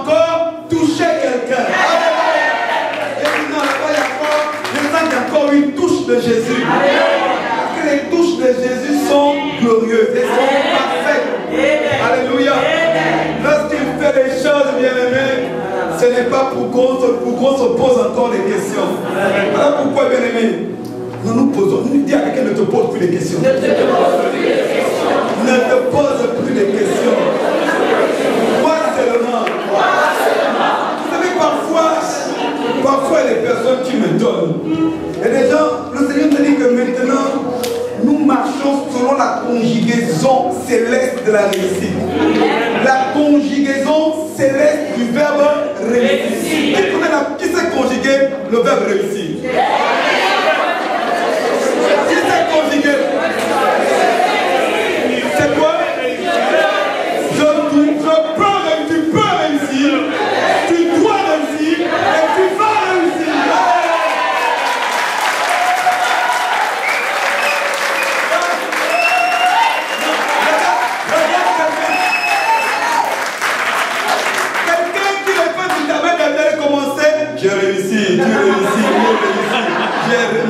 encore toucher quelqu'un. Et non, là-bas, il y a encore, je sens qu'il y a encore une touche de Jésus. Que les touches de Jésus sont glorieuses et sont parfaites. Alléluia. Lorsqu'il fait les choses, bien-aimés, ce n'est pas pour qu'on se pose encore des questions. Voilà pourquoi, bien-aimés, nous posons. Nous disons à quelqu'un, ne te pose plus de questions. Ne te pose plus de questions. Moi seulement. Vous savez, parfois les personnes qui me donnent. Et les gens, le Seigneur me dit que maintenant, nous marchons selon la conjugaison céleste de la réussite. La conjugaison céleste du verbe réussir. Qui sait conjuguer le verbe réussir? Qui sait conjuguer? C'est quoi? Tu peux réussir, tu dois réussir et tu vas réussir. Quelqu'un qui le fait du tabac quand elle a commencé, j'ai réussi, tu réussis,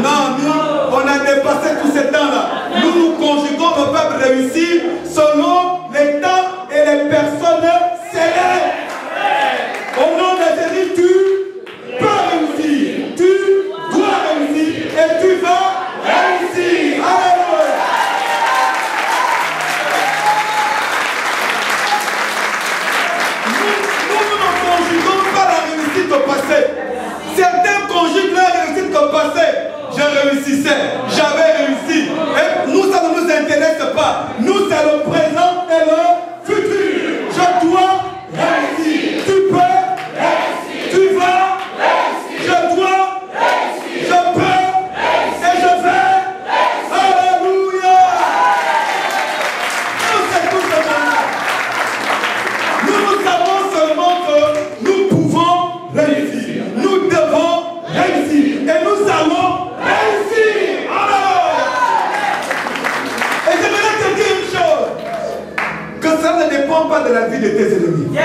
non, nous, on a dépassé tous ces temps-là. Nous conjuguons le verbe réussir selon les temps et les personnes célèbres. Au nom de Jésus, tu peux réussir, tu dois réussir et tu vas réussir. Alléluia. Nous ne conjuguons pas la réussite au passé. Certains conjuguent la réussite au passé. Je réussissais, j'avais réussi. Et nous, ça ne nous intéresse pas. Nous, c'est le présent et le futur. Je dois réussir. Tu peux réussir. Tu vas réussir. Je dois réussir. Je peux réussir. Et je vais réussir. Alléluia. Nous, c'est tout simplement. Nous savons seulement que nous pouvons réussir. Nous devons réussir. Et nous allons réussir. Alors, et j'aimerais te dire une chose, que ça ne dépend pas de la vie de tes ennemis. Yes.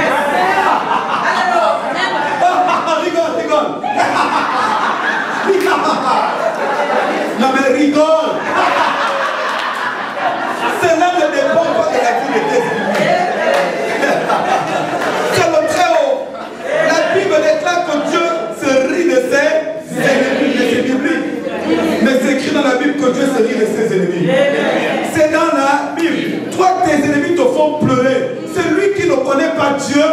Rigole. Non mais rigole. Cela ne dépend pas de la vie de tes ennemis. C'est le très haut. La Bible déclare que Dieu se rit de ses ennemis. C'est biblique. Mais c'est écrit dans la Bible que Dieu se rit de ses ennemis. C'est dans la Bible. Toi, tes ennemis te font pleurer. Celui qui ne connaît pas Dieu,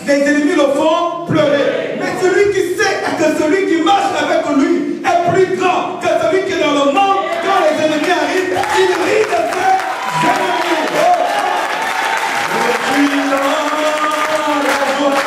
les ennemis le font pleurer. Mais celui qui sait que celui qui marche avec lui est plus grand que celui qui est dans le monde, quand les ennemis arrivent, il rit de ses ennemis. Je suis dans la joie.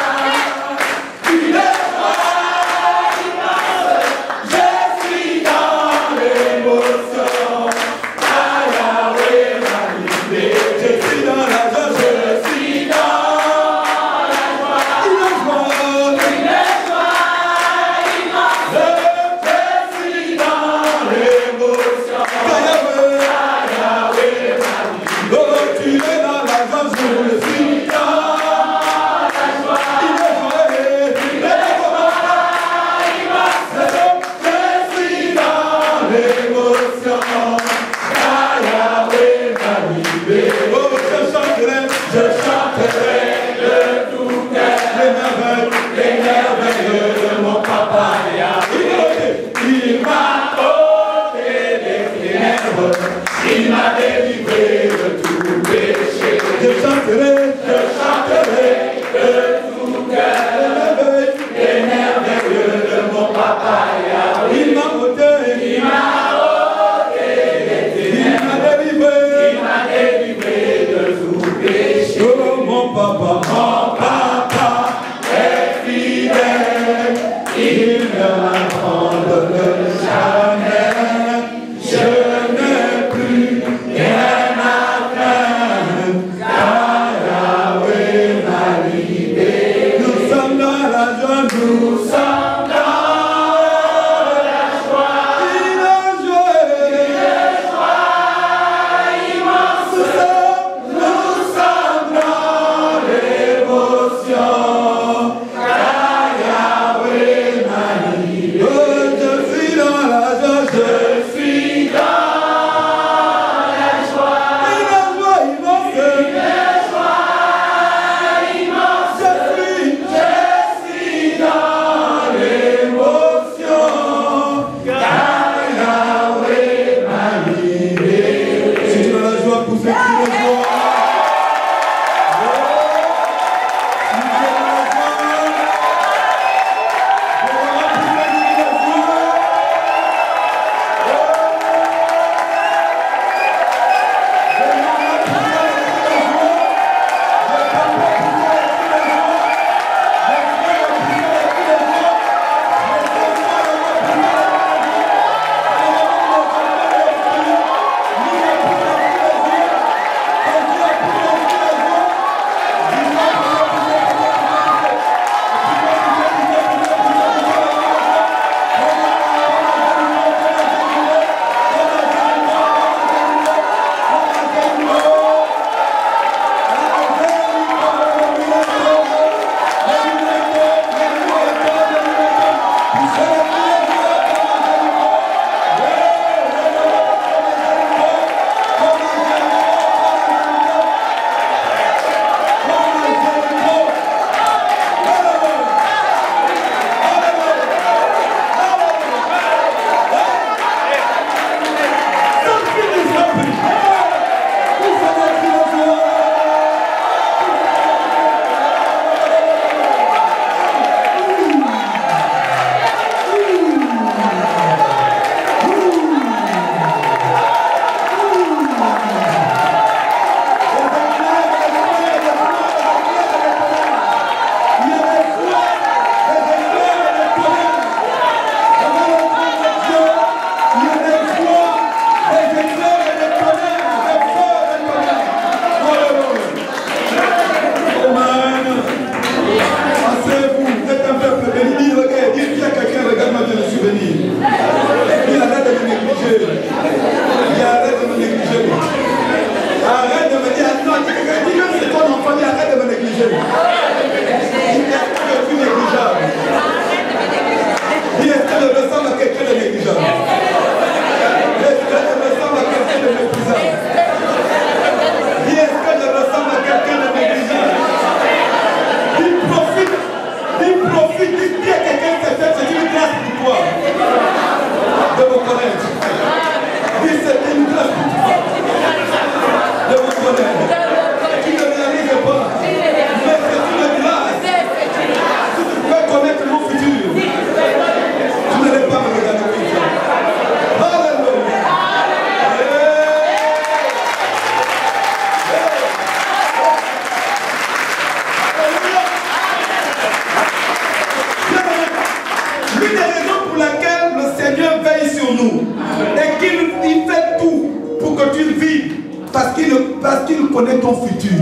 connaît ton futur.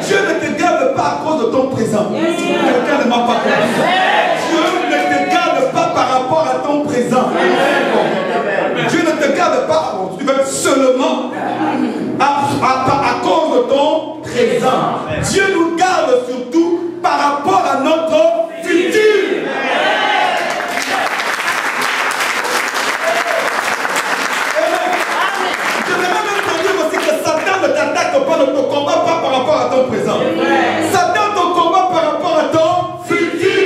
Dieu ne te garde pas à cause de ton présent. Quelqu'un ne m'a pas compris. Dieu ne te garde pas par rapport à ton présent. Dieu ne te garde pas seulement à cause de ton présent. Dieu nous garde surtout par rapport à notre futur. Je vais même te dire aussi que Satan ne t'attaque pas, ne te combat pas par rapport à ton présent. Satan te combat par rapport à ton futur.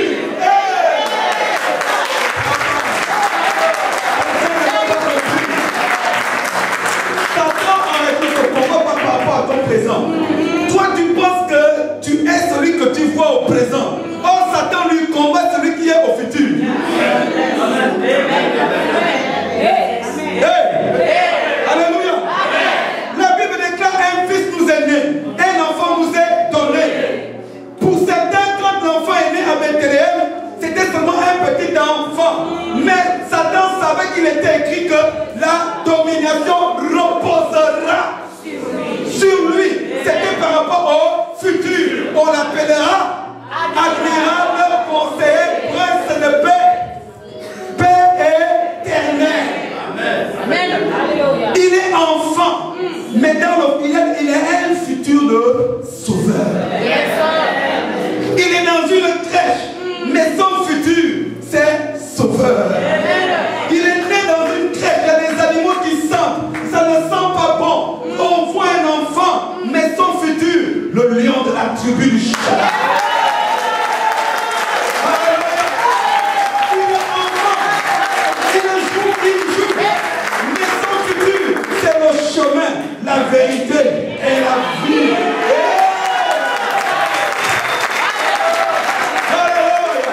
Présent. Toi, tu penses que tu es celui que tu vois au présent. Or, Satan lui combat celui qui est au futur. Alléluia. La Bible déclare un fils nous est né, un enfant nous est donné. Pour certains, quand l'enfant est né à Bethléem, c'était seulement un petit enfant. Mais Satan savait qu'il était écrit que la domination reposera sur lui. C'était par rapport au futur. On l'appellera admirable, conseiller, prince de paix, paix éternelle. Amen. Il est enfant, mais dans il est un futur de sauveur. Il est dans une crèche, mais son futur, c'est sauveur. Il est né dans une crèche, il y a des animaux qui sentent, ça ne sent pas bon. On voit un enfant, mais son futur, le lion de la tribu du Juda. Il est enfant, il joue, mais son futur, c'est le chemin, la vérité et la vie. Alléluia,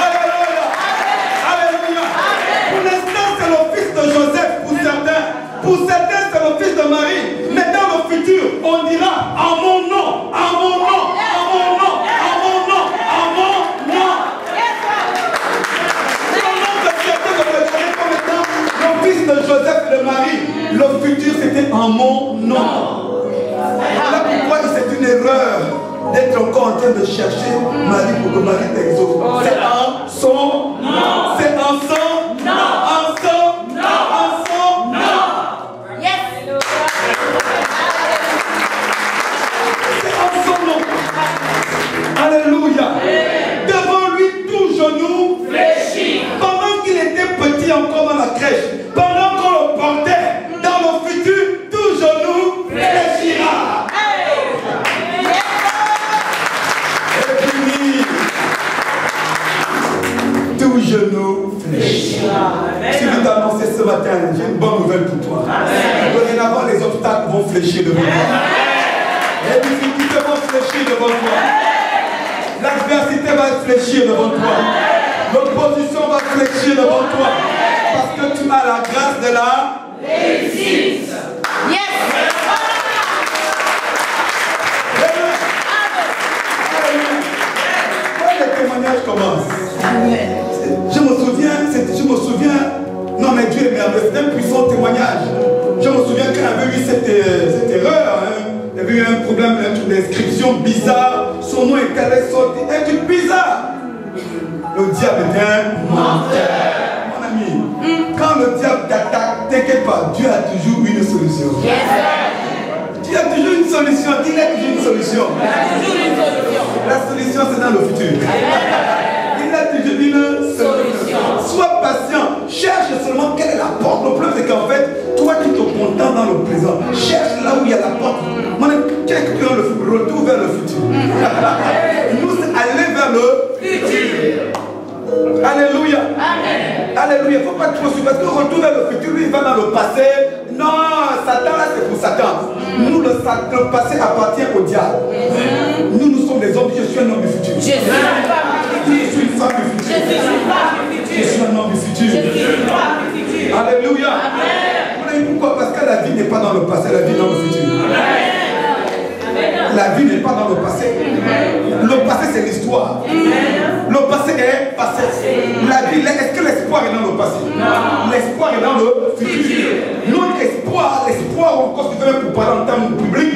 alléluia, alléluia. Pour l'instant, c'est le fils de Joseph pour certains. Pour certains, c'est le fils de Marie. Mais dans le futur, on dira en mon nom, en mon nom, en mon nom, en mon nom, en mon nom. Le nom de certains de Bethléem comme étant le fils de Joseph et de Marie. Le futur, c'était en mon nom. Voilà pourquoi c'est une erreur d'être encore en train de chercher Marie pour que Marie t'exauce. C'est en son nom. C'est en son nom. En son nom. En son nom. Alléluia. Devant lui, tout genou fléchit. Pendant qu'il était petit encore dans la crèche, pendant qu'on le portait, dans le futur, tout genou fléchira. Et puis, tout genou fléchira. Si je t'annonçais ce matin, j'ai une bonne nouvelle pour toi. Dorénavant, les obstacles vont fléchir devant toi. Les difficultés vont fléchir devant toi. L'adversité va fléchir devant toi. L'opposition va fléchir devant toi. Parce que tu as la grâce de la réussite. Yes. Quand les témoignages commencent, je me souviens, non mais Dieu est merveilleux, c'est un puissant témoignage. Je me souviens quand il avait eu cette erreur, il y avait eu un problème, un truc d'inscription bizarre, son nom est allé sortir, un truc bizarre. Le diable est un menteur. Mon ami, quand le diable t'attaque, t'inquiète pas, Dieu a toujours une solution. Dieu a toujours une solution, il a toujours une solution. La solution c'est dans le futur. Il a toujours une solution. Sois patient, cherche seulement quelle est la porte. Le problème c'est qu'en fait, toi qui te contentes dans le présent, cherche là où il y a la porte. Quelqu'un le retour vers le futur. Nous aller vers le futur. Alléluia. Amen. Alléluia. Il ne faut pas trop suivre parce que retour vers le futur, lui il va dans le passé. Non, Satan là c'est pour Satan. Nous le passé appartient au diable. Nous sommes des hommes. Je suis un homme du futur. Je suis une femme du futur. Je suis un homme du futur. Alléluia. Amen. Pourquoi? Parce que la vie n'est pas dans le passé, la vie est dans le futur. La vie n'est pas dans le passé. Le passé c'est l'histoire. Le passé est passé. La vie, est-ce que l'espoir est dans le passé? L'espoir est dans le futur. Notre espoir, l'espoir encore si tu veux pour parler en termes publics,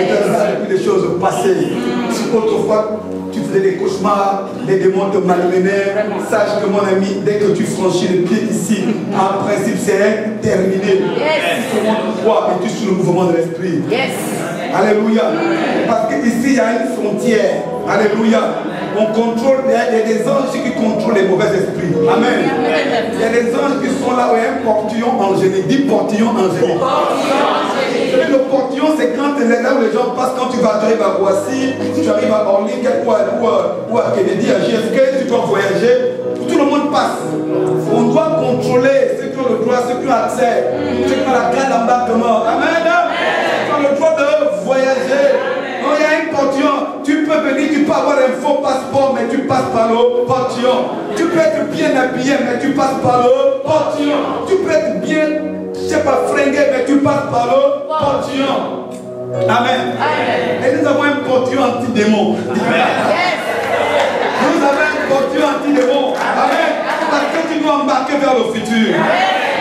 Il te donnera depuis des choses passées. Si autrefois tu faisais des cauchemars, les démons te malmenaient, sache que mon ami, dès que tu franchis le pied ici, en principe c'est terminé. Tu crois et tu es sur le mouvement de l'esprit. Alléluia. Parce qu'ici il y a une frontière. Alléluia. On contrôle, il y a des anges qui contrôlent les mauvais esprits. Amen. Il y a des anges qui sont là où il y a un portillon angélique. Dis portillon angélique. Le portillon, c'est quand là où les gens passent, quand tu arrives à Boissy, si tu arrives à Orly, ou à Kennedy, à JFK, tu dois voyager, tout le monde passe. On doit contrôler ceux qui ont le droit, ceux qui ont accès, ceux qui ont la carte d'embarquement. Amen. Tu as le droit de voyager. Non, il y a un portillon. Tu peux venir, tu peux avoir un faux passeport, mais tu passes par le portillon. Tu peux être bien habillé, mais tu passes par le portillon. Tu peux être bien, je ne sais pas, fringué, mais tu passes par le portillon. Amen. Et nous avons un portillon anti-démon. Nous avons un portillon anti-démon. Amen. Parce que tu dois embarquer vers le futur.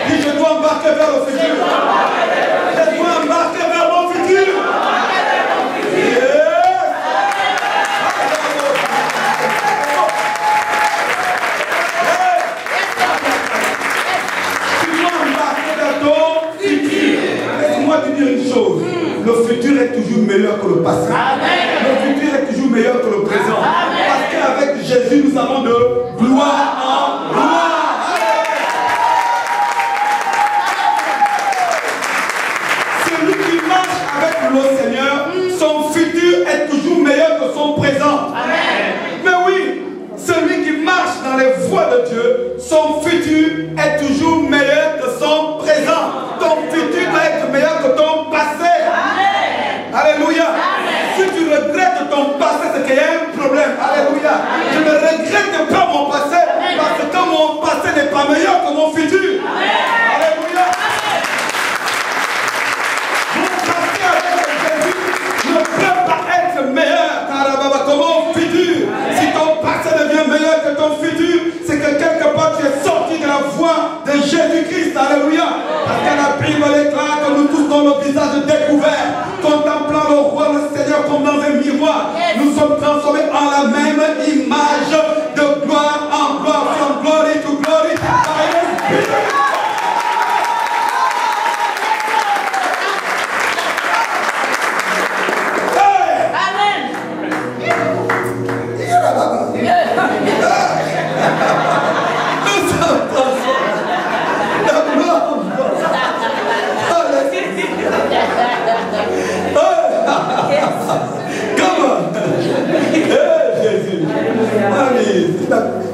Dis, je dois embarquer vers le futur. Je dois embarquer vers mon futur. Une chose, le futur est toujours meilleur que le passé. Le futur est toujours meilleur que le présent. Parce qu'avec Jésus, nous allons de gloire en gloire. Celui qui marche avec le Seigneur, son futur est toujours meilleur que son présent. Mais oui, celui qui marche dans les voies de Dieu, son futur est toujours meilleur que son présent. Ton futur doit être meilleur que ton passé. Alléluia. Si tu regrettes ton passé, c'est qu'il y a un problème. Alléluia. Je ne regrette pas mon passé parce que mon passé n'est pas meilleur que mon futur. Alléluia. Mon passé avec Jésus ne peut pas être meilleur que mon futur. Si ton passé devient meilleur que ton futur, c'est que quelque part tu es sorti de la voie de Jésus-Christ. Alléluia. Parce que la Bible déclare que nous tous dans nos visages découverts, contemplant le roi, le Seigneur comme dans un miroir, nous sommes transformés en la même image de gloire en gloire, from glory to glory.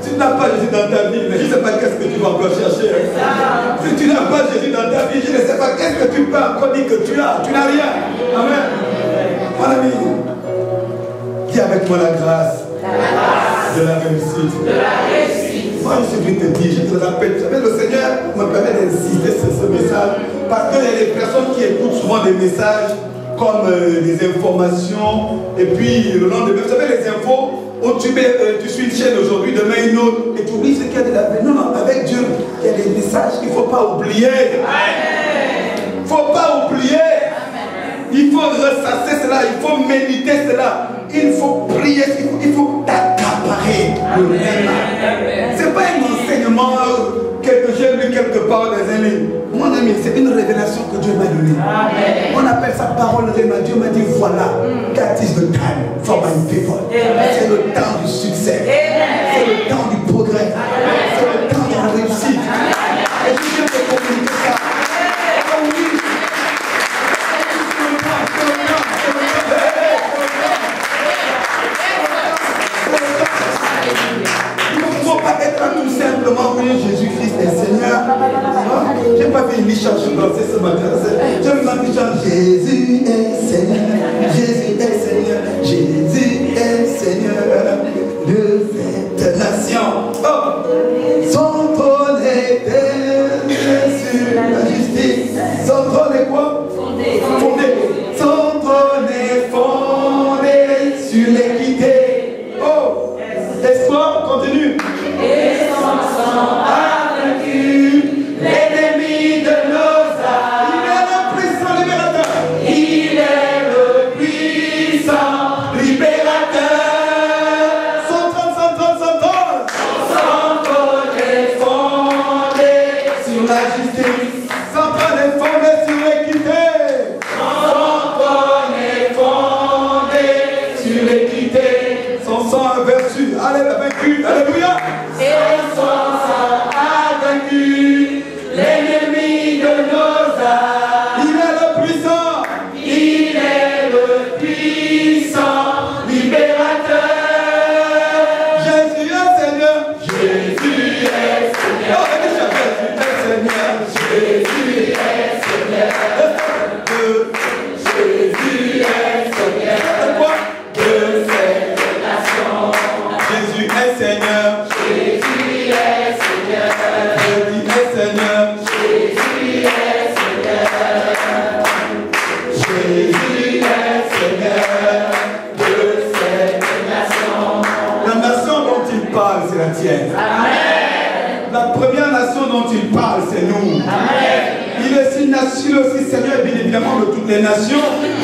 Si tu n'as pas Jésus dans ta vie, mais je ne sais pas qu'est-ce que tu vas encore chercher. Si tu n'as pas Jésus dans ta vie, je ne sais pas qu'est-ce que tu peux encore dire que tu as. Tu n'as rien. Amen. Mon ami, dis avec moi la grâce de la réussite. Moi, je suis venu te dire, je te rappelle, vous savez, le Seigneur me permet d'insister sur ce message parce qu'il y a des personnes qui écoutent souvent des messages comme des informations et puis le lendemain, vous savez, les infos. Oh, tu suis une chaîne aujourd'hui, demain une autre, et tu oublies ce qu'il y a de la vie. Non, non, avec Dieu, il y a des messages qu'il ne faut pas oublier. Il ne faut pas oublier. Il faut ressasser cela, il faut méditer cela. Il faut prier, il faut t'accaparer le rêve. Ce n'est pas un enseignement que j'ai lu quelque part dans un livre. Mon ami, c'est une révélation que Dieu m'a donnée. On appelle ça parole réma. Dieu m'a dit voilà, that is the time for my people. C'est le temps du succès. C'est le temps du progrès. C'est le temps de la réussite. Et je viens de communiquer ça. Oh oui. Il ne faut pas être là tout simplement, oui, Jésus-Christ est Seigneur. Je n'ai pas fait une licence, je dansais ce matin. Je me sens licence. Jésus est Seigneur, Jésus est Seigneur, Jésus est Seigneur de cette nation. Oh. évidemment de toutes les nations,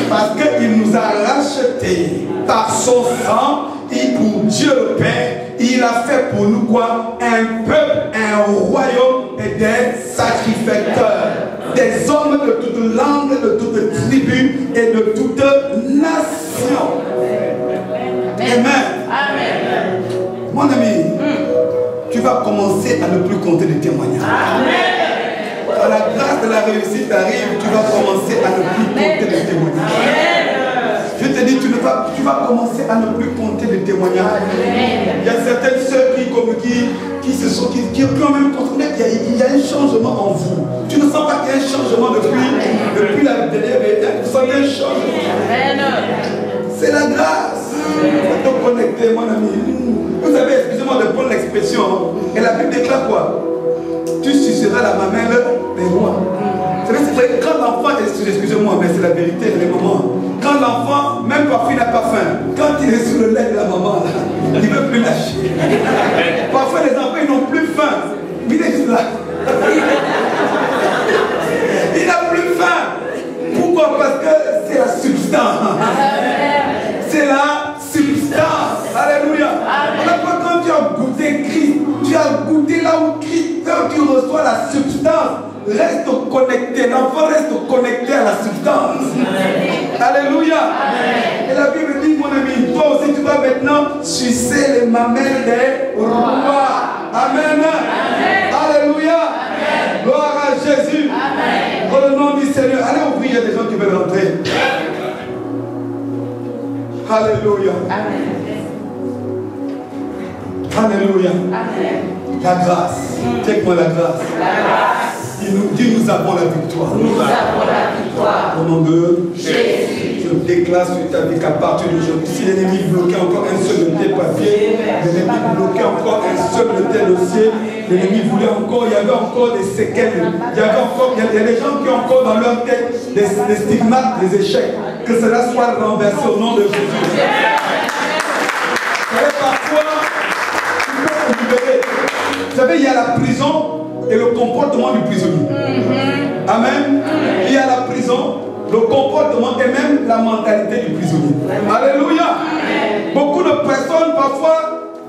parce qu'il nous a rachetés par son sang, et pour Dieu le Père, il a fait pour nous quoi? Un peuple, un royaume et des sacrificateurs, des hommes de toute langue, de toute tribu et de toute nation. Amen. Amen. Mon ami, tu vas commencer à ne plus compter les témoignages. Amen. Quand la grâce de la réussite arrive, tu vas commencer à ne plus compter les témoignages. Je te dis, tu vas commencer à ne plus compter les témoignages. Il y a certaines sœurs qui ont même constaté qu'il y a un changement en vous. Tu ne sens pas qu'il y a un changement depuis la dernière veille. Tu sens qu'il y a un changement. C'est la grâce. Il faut te connecter, mon ami. Vous savez, excusez-moi de prendre l'expression, et la Bible déclare quoi? Tu suceras la mamelle des rois. Vous savez, c'est vrai, quand l'enfant, excusez-moi, mais c'est la vérité, les mamans. Quand l'enfant, même parfois il n'a pas faim, quand il est sur le lait de la maman, là, il ne veut plus lâcher. Parfois les enfants, ils n'ont plus faim. Mais il est juste là. Il n'a plus faim. Pourquoi? Parce que c'est la substance. C'est la substance. Alléluia. Alors quand tu as goûté Christ, tu as goûté là où Christ, là où tu reçois la substance. Reste connecté, l'enfant reste connecté à la substance. Alléluia. Et la Bible dit, mon ami, toi aussi tu vas maintenant sucer les mamelles des rois. Amen. Alléluia. Gloire à Jésus. Dans le nom du Seigneur. Allez ouvrir, il y a des gens qui veulent rentrer. Alléluia. Alléluia. La grâce. Check-moi la grâce. Il nous dit, nous avons la victoire. Nous avons la victoire. Au nom de Jésus. Je déclare sur ta vie qu'à partir d'aujourd'hui, si l'ennemi bloquait encore un seul de tes papiers, l'ennemi bloquait encore un seul de tes dossiers, l'ennemi voulait encore, il y avait encore des séquelles, il y a des gens qui ont encore dans leur tête des stigmates, des échecs. Que cela soit renversé au nom de Jésus. Vous savez, parfois, tu peux te libérer. Vous savez, il y a la prison et le comportement du prisonnier. Amen. Il y a la prison, le comportement et même la mentalité du prisonnier. Alléluia. Beaucoup de personnes, parfois,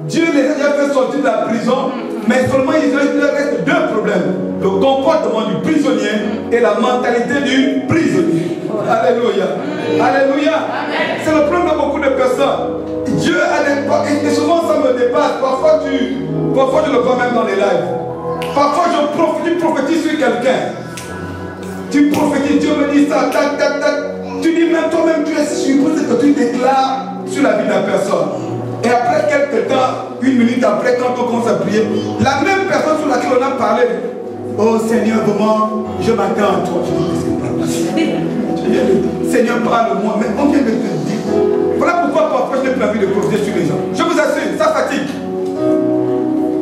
Dieu les a déjà fait sortir de la prison, mais seulement il reste deux problèmes. Le comportement du prisonnier et la mentalité du prisonnier. Alléluia. Alléluia. C'est le problème de beaucoup de personnes. Dieu a des... Et souvent ça me dépasse. Parfois je le vois même dans les lives. Parfois tu prophétises sur quelqu'un. Tu prophétises, Dieu me dit ça, tac, tac, tac. Tu dis même toi-même, tu es surpris que tu déclares sur la vie de la personne. Et après quelques temps, une minute après, quand on commence à prier, la même personne sur laquelle on a parlé, oh Seigneur, vraiment, je m'attends à toi. Je dis, c'est pas possible. Seigneur, parle-moi, mais on vient de te dire. Voilà pourquoi parfois je n'ai pas envie de prophétiser sur les gens. Je vous assure, ça fatigue.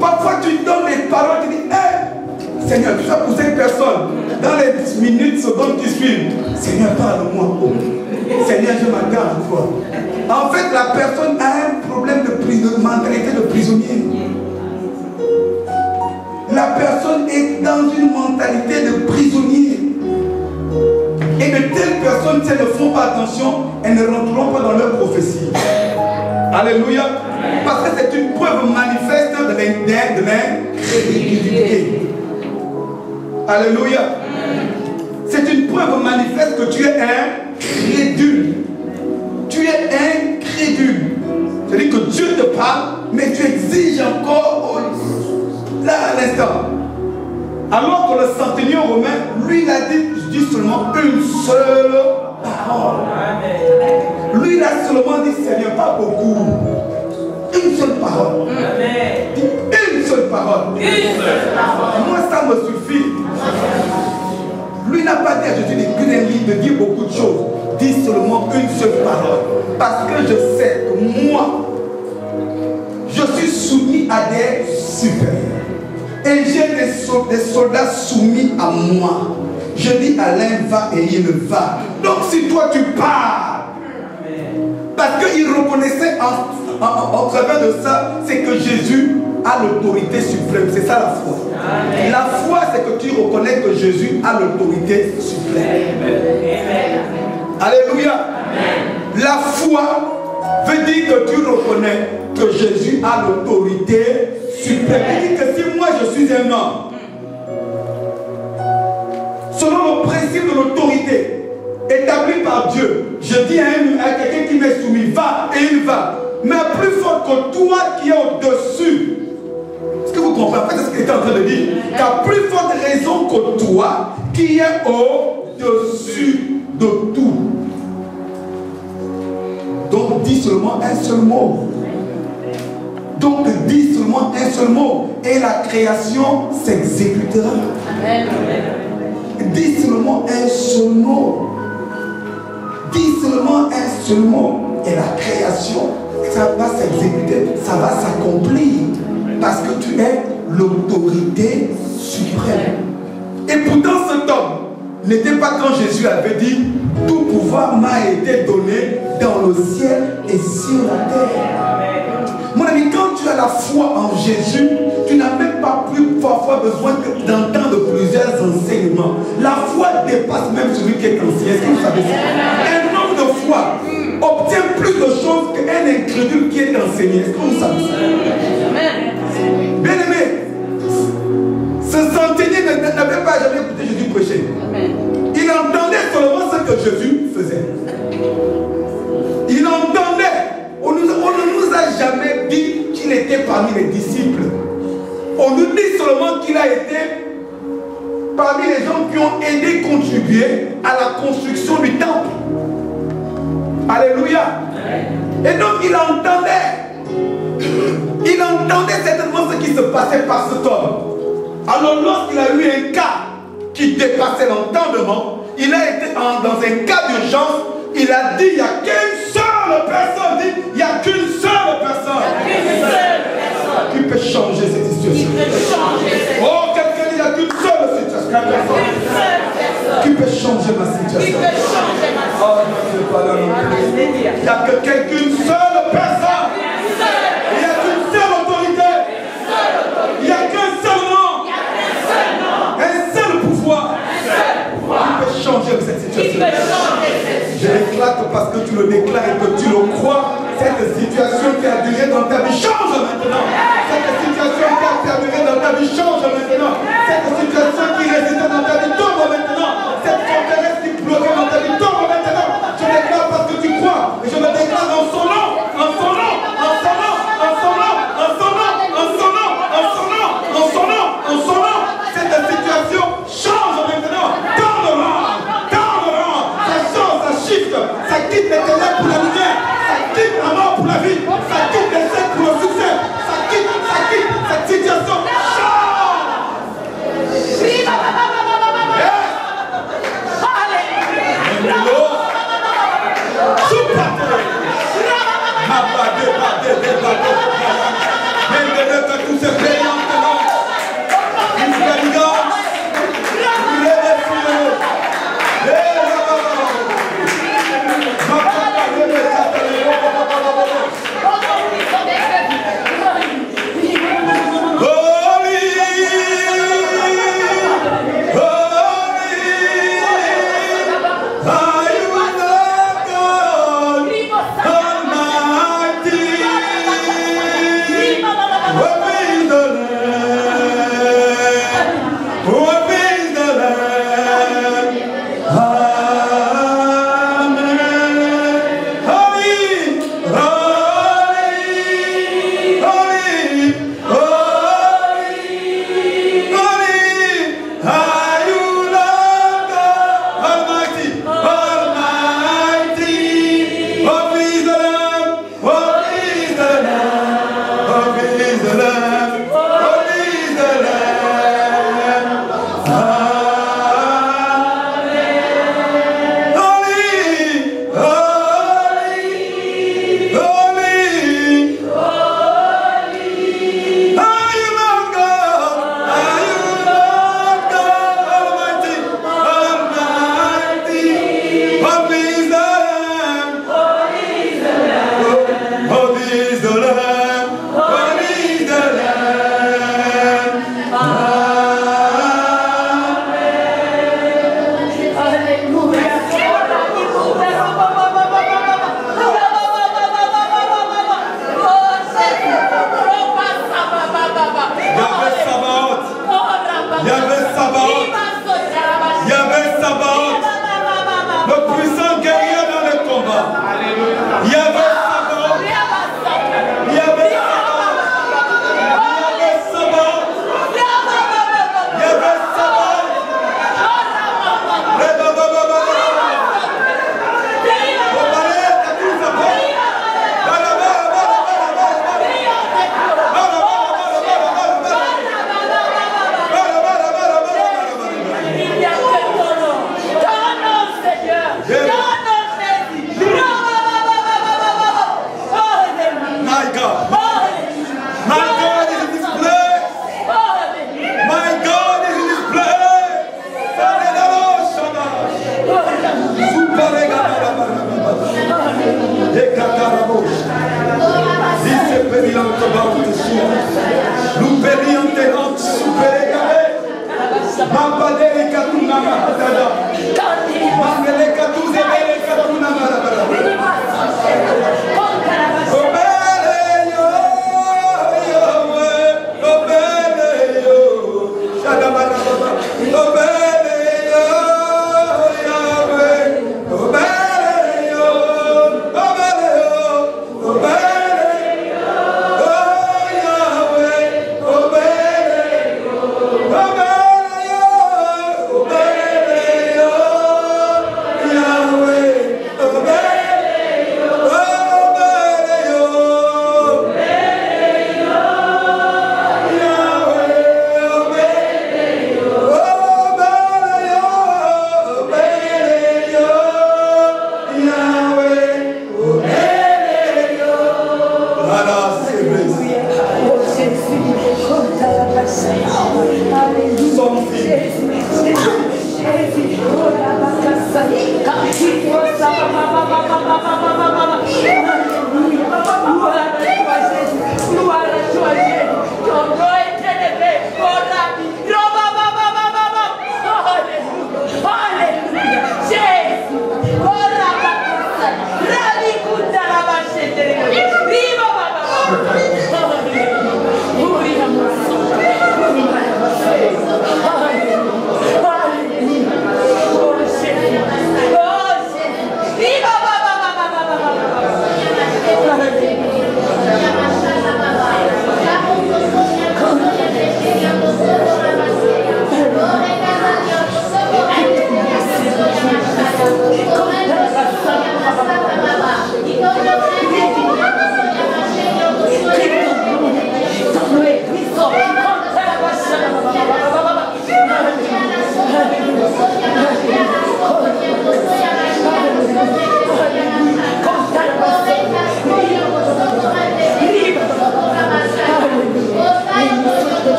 Parfois tu donnes les paroles, tu dis, hey, Seigneur, tu vas pousser une personne. Dans les minutes, secondes qui suivent, Seigneur, parle-moi. Seigneur, je m'attends à toi. En fait, la personne a un problème de mentalité de prisonnier. La personne est dans une mentalité de prisonnier. Et de telles personnes, si elles ne font pas attention, elles ne rentreront pas dans leur prophétie. Alléluia. Parce que c'est une preuve manifeste de l'incrédulité. Alléluia. C'est une preuve manifeste que tu es incrédule. Tu es incrédule. C'est-à-dire que Dieu te parle, mais tu exiges encore là à l'instant. Alors que le centenier romain, lui, il a dit seulement une seule parole. Lui, il a seulement dit, Seigneur, pas beaucoup. Une seule parole. Une seule parole. Moi, ça me suffit. Lui n'a pas dit à Jésus de dire beaucoup de choses. Dis seulement une seule parole. Parce que je sais que moi, je suis soumis à des supérieurs. Et j'ai des soldats soumis à moi. Je dis à l'un va et il va. Donc si toi tu pars, parce qu'il reconnaissait en travers de ça, c'est que Jésus a l'autorité suprême. C'est ça la foi. La foi, c'est que tu reconnais que Jésus a l'autorité suprême. Alléluia. La foi veut dire que tu reconnais que Jésus a l'autorité suprême. Il dit que si moi je suis un homme, selon le principe de l'autorité établi par Dieu, je dis à quelqu'un qui m'est soumis, va, et il va. Mais plus fort que toi qui es au-dessus. Est-ce que vous comprenez? C'est ce qu'il est en train de dire. Tu as plus forte raison que toi qui est au-dessus de tout. Donc dis seulement un seul mot. Donc dis seulement un seul mot. Et la création s'exécutera. Dis seulement un seul mot. Dis seulement un seul mot. Et la création, ça va s'exécuter, ça va s'accomplir. Parce que tu es l'autorité suprême. Et pourtant cet homme n'était pas quand Jésus avait dit tout pouvoir m'a été donné dans le ciel et sur la terre. Mon ami, quand tu as la foi en Jésus, tu n'as même pas plus parfois besoin d'entendre plusieurs enseignements. La foi dépasse même celui qui est ancien. Est-ce que vous savez ça? Un homme de foi obtient plus de choses qu'un incrédule qui est enseigné. Est-ce que vous savez ça? Bien aimé, ce centenier n'avait pas jamais écouté Jésus prêcher. Il entendait seulement ce que Jésus faisait. Il entendait. On ne nous a jamais dit qu'il était parmi les disciples. On nous dit seulement qu'il a été parmi les gens qui ont aidé, contribué à la construction du temple. Alléluia. Et donc il entendait certainement ce qui se passait par cet homme. Alors lorsqu'il a eu un cas qui dépassait l'entendement, il a été dans un cas d'urgence. Il a dit, il n'y a qu'une seule personne. Dit, il n'y a qu'une seule personne. Qui peut changer cette situation. Oh, quelqu'un dit, il n'y a qu'une seule situation. Qui peut changer ma situation. Oh, non, je ne vais pas là non plus. Il n'y a qu'une seule personne. Il n'y a qu'une seule autorité. Il n'y a qu'un seul nom. Un seul pouvoir. Qui peut changer cette situation. Je l'éclate parce que tu le déclares et que tu le crois. Cette situation qui a duré dans ta vie change maintenant. Cette situation qui a perduré dans ta vie change maintenant. Cette situation qui résistait dans ta vie tombe maintenant. Cette forteresse qui bloquait dans ta vie tombe maintenant. Je déclare parce que tu crois. Et je le déclare en son nom. En son nom. En son nom. En son nom. En son nom. En son nom. En son nom. En son nom. En son nom. Cette situation change maintenant. Dans le rang. Ça change, ça shift. Ça quitte les ténèbres pour la lumière. Ça quitte la mort pour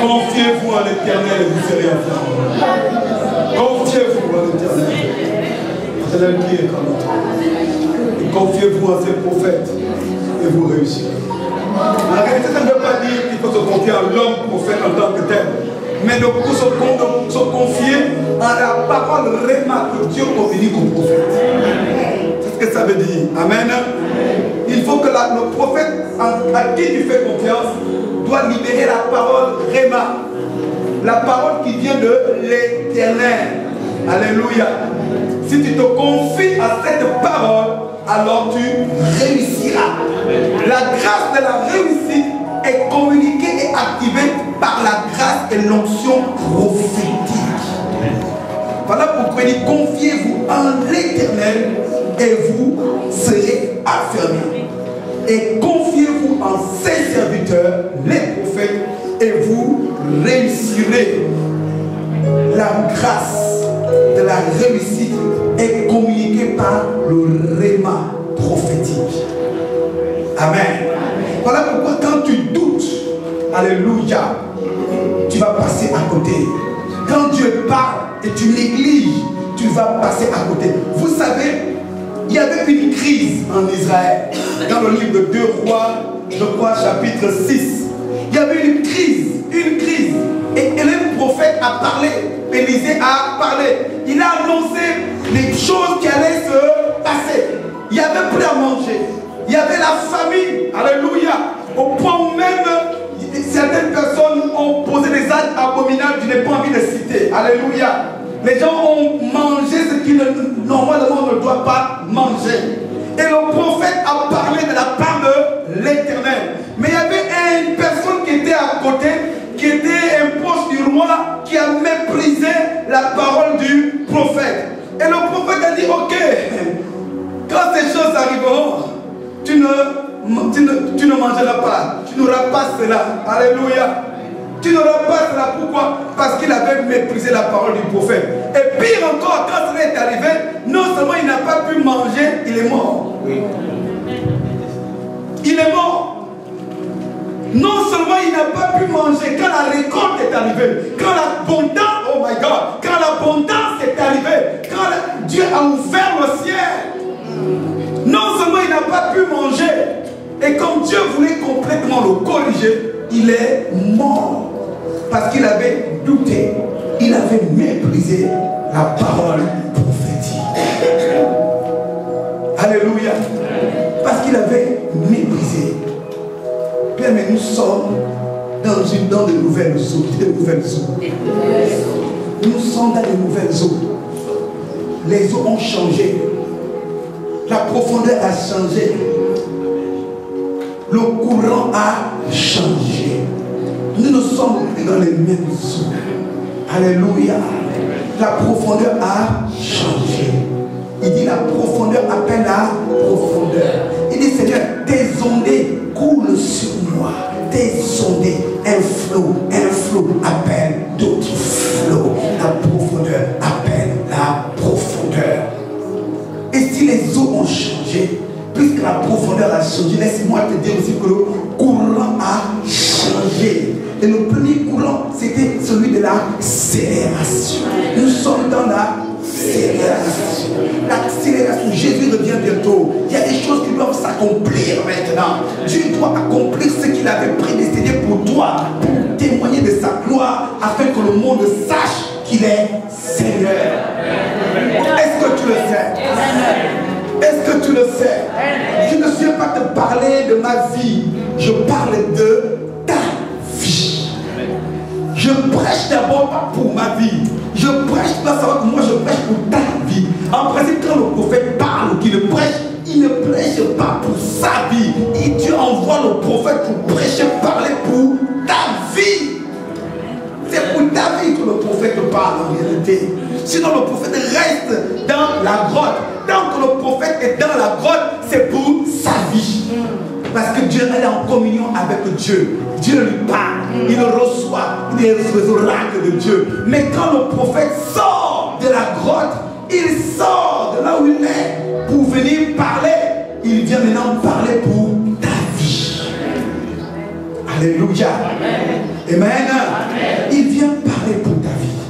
Confiez-vous à l'Éternel et vous serez affirmés. Confiez-vous à l'Éternel. L'Éternel qui est comme toi. Et confiez-vous à ses prophètes et vous réussirez. La réalité, ça ne veut pas dire qu'il faut se confier à l'homme prophète en tant que tel, mais de se confier à la parole réma que Dieu communique au prophète. C'est ce que ça veut dire. Amen. Il faut que le prophète à qui tu fais confiance doit libérer la parole réma, la parole qui vient de l'Éternel. Alléluia. Si tu te confies à cette parole, alors tu réussiras. La grâce de la réussite est communiquée et activée par la grâce et l'onction prophétique. Voilà pourquoi il dit, confiez-vous en l'Éternel et vous serez affermis. Et confiez-vous en ses serviteurs, les prophètes, et vous réussirez. La grâce de la réussite est communiquée par le réma prophétique. Amen. Voilà pourquoi quand tu doutes, alléluia, tu vas passer à côté. Quand Dieu parle et tu négliges, tu vas passer à côté. Vous savez, il y avait une crise en Israël. Dans le livre de 2 Rois, je crois, chapitre 6. Il y avait une crise. Et le prophète a parlé. Élisée a parlé. Il a annoncé les choses qui allaient se passer. Il n'y avait plus à manger. Il y avait la famine. Alléluia. Au point où même certaines personnes ont posé des actes abominables. Je n'ai pas envie de citer. Alléluia. Les gens ont mangé ce qu'ils normalement ne doivent pas manger. Et le prophète a parlé de la part de l'Éternel. Mais il y avait une personne qui était à côté, qui était un proche du roi, qui a méprisé la parole du prophète. Et le prophète a dit, ok, quand ces choses arriveront, tu ne mangeras pas, tu n'auras pas cela. Alléluia. Tu n'auras pas cela. Pourquoi? Parce qu'il avait méprisé la parole du prophète. Et pire encore, quand cela est arrivé, non seulement il n'a pas pu manger, il est mort. Oui. Il est mort. Non seulement il n'a pas pu manger, quand la récolte est arrivée, quand l'abondance, oh my God, quand l'abondance est arrivée, quand Dieu a ouvert le ciel, non seulement il n'a pas pu manger, et comme Dieu voulait complètement le corriger, il est mort parce qu'il avait douté, il avait méprisé la parole prophétique. Alléluia. Parce qu'il avait méprisé. Bien, mais nous sommes dans de nouvelles eaux. Nous sommes dans de nouvelles eaux. Les eaux ont changé. La profondeur a changé. Le courant a changé. Nous ne sommes plus dans les mêmes eaux. Alléluia. La profondeur a changé. Il dit la profondeur appelle la profondeur. Il dit Seigneur, tes ondées coulent sur moi. Tes ondées, un flot appelle d'autres flots. La profondeur appelle la profondeur. Et si les eaux ont changé, puisque la profondeur a changé, laisse-moi te dire aussi que le courant a changé. Et le premier courant, c'était celui de l'accélération. Nous sommes dans l'accélération. L'accélération, Jésus revient bientôt. Il y a des choses qui doivent s'accomplir maintenant. Dieu doit accomplir ce qu'il avait prédestiné pour toi, pour témoigner de sa gloire, afin que le monde sache qu'il est Seigneur. Est-ce que tu le sais? Est-ce que tu le sais? Je ne viens pas te parler de ma vie. Je parle de ta vie. Je prêche d'abord pas pour ma vie. Je prêche, tu dois savoir que moi je prêche pour ta vie. En principe, quand le prophète parle ou qu'il prêche, il ne prêche pas pour sa vie. Et Dieu envoie le prophète pour prêcher, parler pour ta vie. C'est pour ta vie que le prophète parle en réalité. Sinon le prophète reste dans la grotte. Tant que le prophète est dans la grotte, c'est pour sa vie. Parce que Dieu est en communion avec Dieu. Dieu lui parle, il le reçoit, il est les oracles de Dieu. Mais quand le prophète sort de la grotte, il sort de là où il est pour venir parler. Il vient maintenant parler pour ta vie. Alléluia. Amen. Amen. Il vient parler pour ta vie.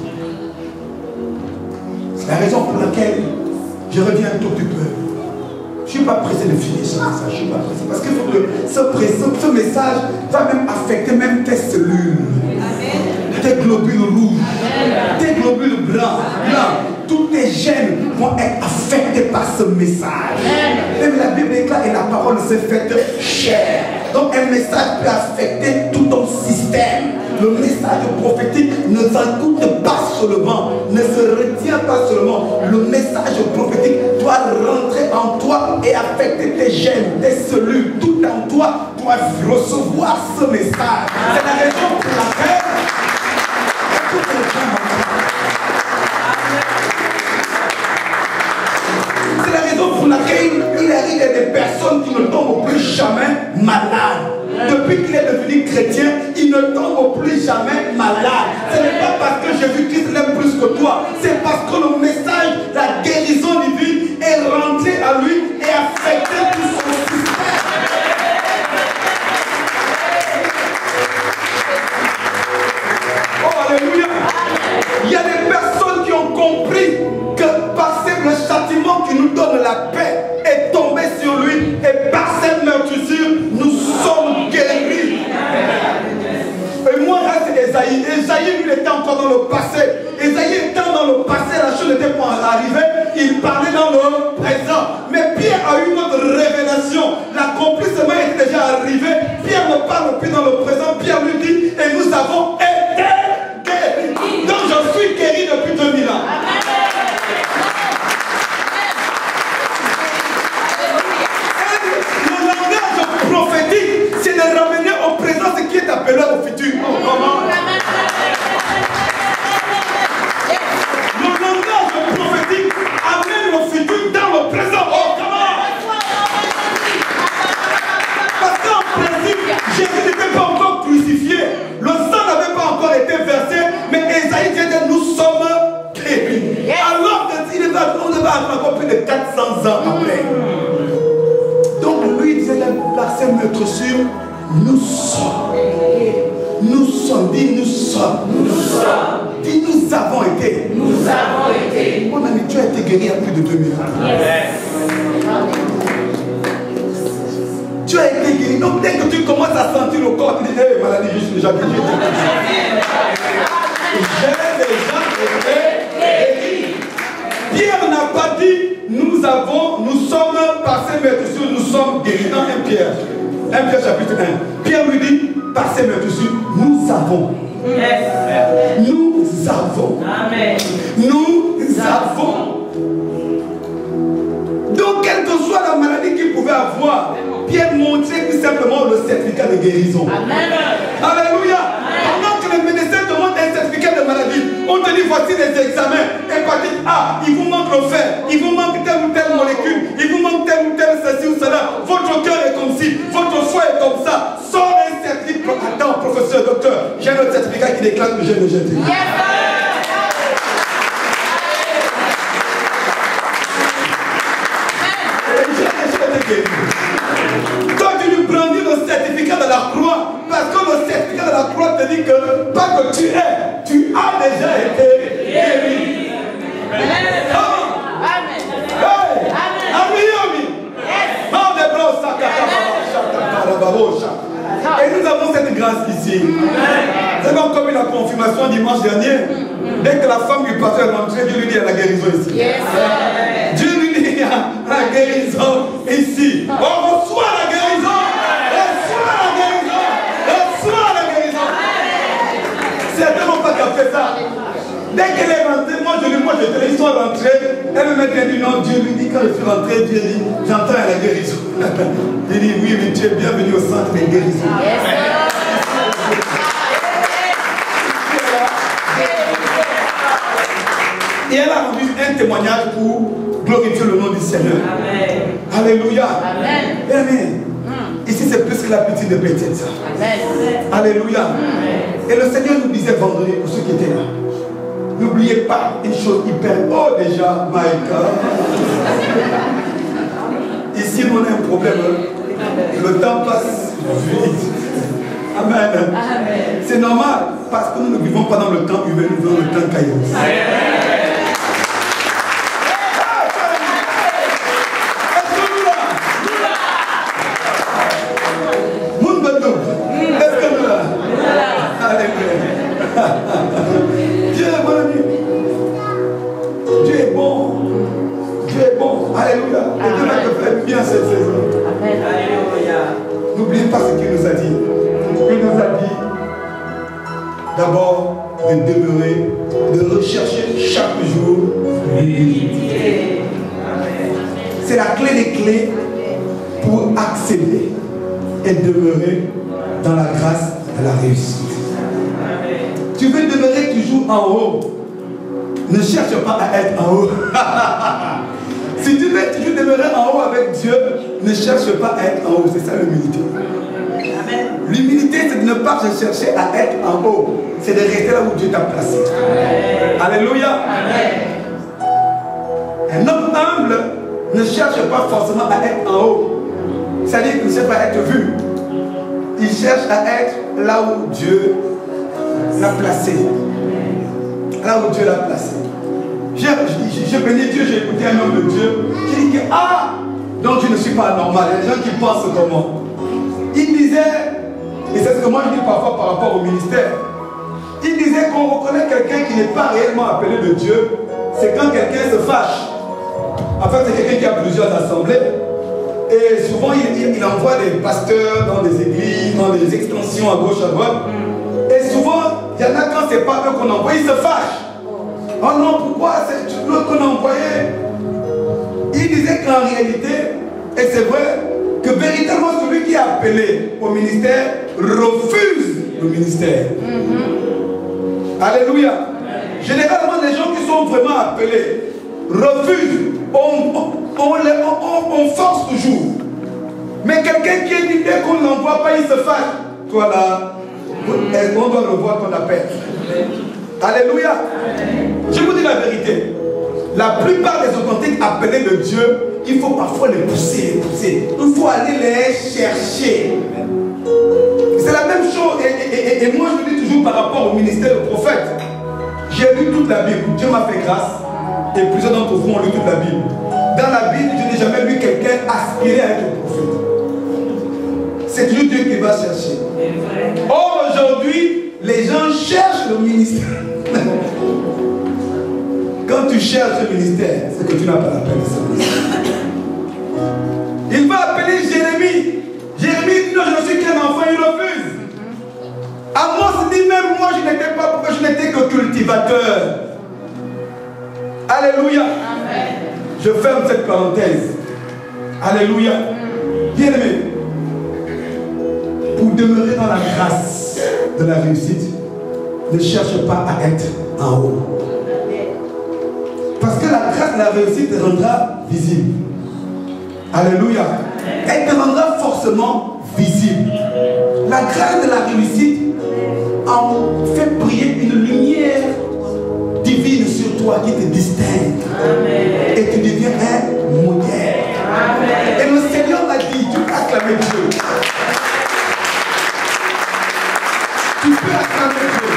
C'est la raison pour laquelle je reviens un tout petit peu. Je ne suis pas pressé de finir ce message. Je ne suis pas pressé. Parce qu'il faut que ce message va même affecter même tes cellules. Tes globules rouges. Tes globules blancs. Tous tes gènes vont être affectés par ce message. Même la Bible est claire et la parole s'est faite chair. Donc un message peut affecter tout ton système. Le message prophétique ne s'écoute pas seulement, ne se retient pas seulement. Le message prophétique doit rentrer en toi et affecter tes gènes, tes cellules, tout en toi doit recevoir ce message. C'est la raison pour laquelle il arrive des personnes qui ne tombent plus jamais malades. Depuis qu'il est devenu chrétien, il ne tombe plus jamais malade. Ce n'est pas parce que Jésus-Christ l'aime plus que toi. C'est parce que le message, la guérison divine est rentrée à lui et affecté tout son système. Oh, alléluia. Il y a des personnes qui ont compris que par le châtiment qui nous donne la paix est tombé sur lui et par cette meurtrissure, nous sommes guéris. Et moi, là, c'est Esaïe. Esaïe, lui, était encore dans le passé. Esaïe étant dans le passé, la chose n'était pas arrivée. Il parlait dans le présent. Mais Pierre a eu une autre révélation. L'accomplissement était déjà arrivé. Pierre ne parle plus dans le présent. Pierre lui dit, et nous avons été guéris. Donc, je suis guéri depuis 2000 ans. Prophétique, c'est de ramener au présent ce qui est appelé au futur. Le langage prophétique amène le futur dans le présent. Parce qu'en principe, Jésus n'était pas encore crucifié. Le sang n'avait pas encore été versé. Mais Esaïe dit que nous sommes guéris. Alors qu'on devait encore plus de 400 ans après. Donc lui disait par ses meurtrissures, nous sommes. Nous sommes, dit nous sommes. Nous sommes. Dit nous avons été. Nous avons été. Mon ami, tu as été guéri il y a plus de 2000 ans. Tu as été guéri donc dès que tu commences à sentir le corps, tu dis, hé, maladie, je suis déjà guéri. J'ai déjà été guéri. Pierre n'a pas dit, nous sommes par ces meurtrissures, nous sommes guéris. Dans 1 Pierre chapitre 1. Pierre lui dit, par ces meurtrissures, nous avons. Nous avons. Amen. Nous avons. Donc, quelle que soit la maladie qu'il pouvait avoir, Pierre montrait tout simplement le certificat de guérison. Amen. Alléluia. Pendant que le médecin te demande un certificat de maladie, on te dit voici les examens. Hépatite A, il vous manque le fer, il vous manque telle ou telle molécule, il vous manque telle ou telle ceci ou cela. Votre cœur est comme ci, votre foie est comme ça. Sors un certificat. Attends, professeur, docteur, j'ai un autre certificat qui déclare que j'ai le jeté. Toi, tu lui brandis le certificat de la croix, parce que le certificat de la croix te dit que pas que tu es, tu as déjà été guéri. Amen. Et nous avons cette grâce ici. C'est comme la confirmation dimanche dernier. Dès que la femme du pasteur est rentrée, Dieu lui dit il y a la guérison ici. Dieu lui dit il y a la guérison ici. On reçoit la guérison. Reçoit la guérison. Reçoit la guérison. Certains n'ont pas capté ça. Dès qu'elle est rentrée, moi je ils sont rentrés. Elle me met dit non, Dieu lui dit quand je suis rentré, Dieu dit j'entends la guérison. Il dit oui, mais tu es bienvenu au centre de guérison. Et elle a rendu un témoignage pour glorifier le nom du Seigneur. Amen. Alléluia. Amen. Amen. Ici c'est plus que la petite de Bethesda. Alléluia. Et le Seigneur nous disait vendredi pour ceux qui étaient là. N'oubliez pas une chose hyper. Oh déjà, my God. Ici on a un problème. Le temps passe vite. Amen. C'est normal parce que nous ne vivons pas dans le temps humain, nous vivons dans le temps caillou. Dieu est bon ami. Dieu est bon. Dieu est bon. Alléluia. Et Dieu va te faire bien cette saison. Alléluia. N'oubliez pas ce qu'il nous a dit. Il nous a dit d'abord de demeurer, de rechercher chaque jour l'unité. C'est la clé des clés pour accéder et demeurer dans la grâce de la réussite. Tu veux demeurer toujours en haut. Ne cherche pas à être en haut. Si tu veux toujours demeurer en haut avec Dieu, ne cherche pas à être en haut. C'est ça l'humilité. L'humilité, c'est de ne pas chercher à être en haut. C'est de rester là où Dieu t'a placé. Alléluia. Un homme humble ne cherche pas forcément à être en haut. C'est-à-dire qu'il ne cherche pas à être vu. Il cherche à être là où Dieu l'a placé. Là où Dieu l'a placé. J'ai béni Dieu, j'ai écouté un homme de Dieu qui dit que donc je ne suis pas normal. Il y a des gens qui pensent comment. Il disait, et c'est ce que moi je dis parfois par rapport au ministère, il disait qu'on reconnaît quelqu'un qui n'est pas réellement appelé de Dieu, c'est quand quelqu'un se fâche. En fait, c'est quelqu'un qui a plusieurs assemblées. Et souvent, il envoie des pasteurs dans des églises, dans des extensions à gauche, à droite. Et souvent, il y en a quand ce n'est pas eux qu'on envoie, ils se fâchent. Oh non, pourquoi c'est l'autre qu'on a envoyé? Il disait qu'en réalité, et c'est vrai, que véritablement celui qui est appelé au ministère refuse le ministère. Alléluia. Généralement, les gens qui sont vraiment appelés refusent. On force toujours. Mais quelqu'un qui est dit dès qu'on ne l'envoie pas, il se fâche. Toi là, on doit revoir ton appel. Alléluia. Je vous dis la vérité. La plupart des authentiques appelés de Dieu, il faut parfois les pousser, Il faut aller les chercher. C'est la même chose. Et moi, je dis toujours par rapport au ministère du prophète. J'ai lu toute la Bible. Dieu m'a fait grâce. Et plusieurs d'entre vous ont lu toute la Bible. Dans la Bible, je n'ai jamais vu quelqu'un aspirer à être prophète. c'est toujours Dieu qui va chercher. Or, aujourd'hui, les gens cherchent le ministère. Quand tu cherches le ministère, c'est que tu n'as pas la peine de ce ministère. Il va appeler Jérémie. Jérémie dit non, je ne suis qu'un enfant, il refuse. Amos dit même moi je n'étais pas pour que je n'étais que cultivateur. Alléluia. Amen. Je ferme cette parenthèse. Alléluia. Bien-aimé, pour demeurer dans la grâce de la réussite, ne cherche pas à être en haut. Parce que la grâce de la réussite te rendra visible. Alléluia. Elle te rendra forcément visible. La grâce de la réussite en fait briller une lumière divine sur toi qui te distingue. Amen. Et tu deviens un modèle. Amen. Et le Seigneur m'a dit, tu peux acclamer Dieu. Tu peux acclamer Dieu.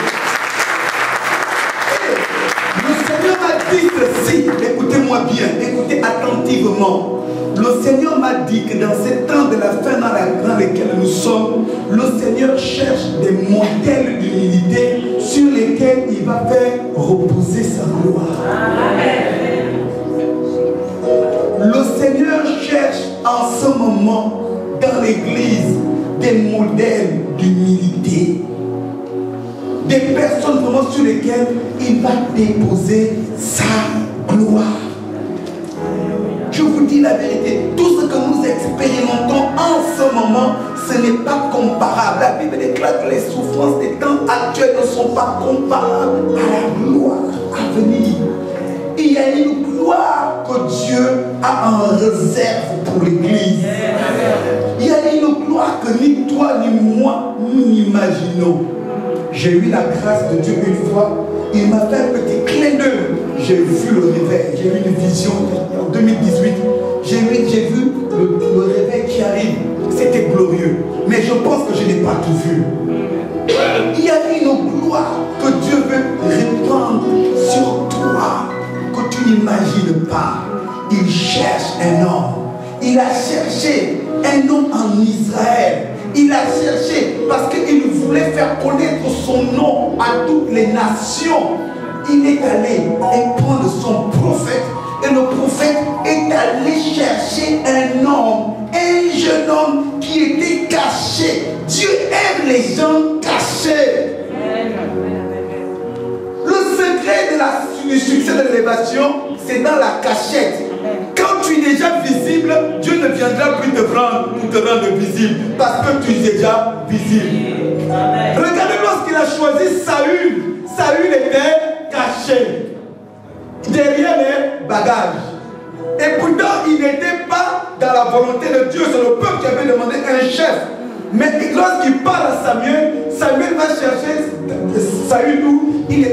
Et le Seigneur m'a dit ceci, écoutez-moi bien, écoutez attentivement. Le Seigneur m'a dit que dans ces temps de la fin dans lesquels nous sommes, le Seigneur cherche des modèles d'humilité sur lesquels il va faire reposer sa gloire. Amen. Le Seigneur cherche en ce moment dans l'église des modèles d'humilité. Des personnes vraiment sur lesquelles il va déposer sa gloire. Je vous dis la vérité, tout ce que nous expérimentons en ce moment, ce n'est pas comparable. La Bible déclare que les souffrances des temps actuels ne sont pas comparables à la gloire à venir. Il y a une gloire que Dieu a en réserve pour l'Église. Il y a une gloire que ni toi ni moi nous n'imaginons. J'ai eu la grâce de Dieu une fois. Il m'a fait un petit clin d'œil. J'ai vu le réveil. J'ai eu une vision en 2018. J'ai vu le réveil qui arrive. C'était glorieux. Mais je pense que je n'ai pas tout vu. Il y a une gloire que Dieu veut répandre sur toi que tu n'imagines pas. Il cherche un homme. Il a cherché un homme en Israël. Il a cherché parce qu'il voulait faire connaître son nom à toutes les nations. Il est allé prendre son prophète. Et le prophète est allé chercher un homme, un jeune homme qui était caché. Dieu aime les gens cachés. Le secret du succès de l'élévation, c'est dans la cachette. Quand tu es déjà visible, Dieu ne viendra plus te prendre pour te rendre visible. Parce que tu es déjà visible. Amen. Regardez lorsqu'il a choisi Saül. Saül était caché derrière les bagages. Et pourtant, il n'était pas dans la volonté de Dieu. C'est le peuple qui avait demandé un chef. Mais lorsqu'il parle à Samuel, Samuel va chercher Saül où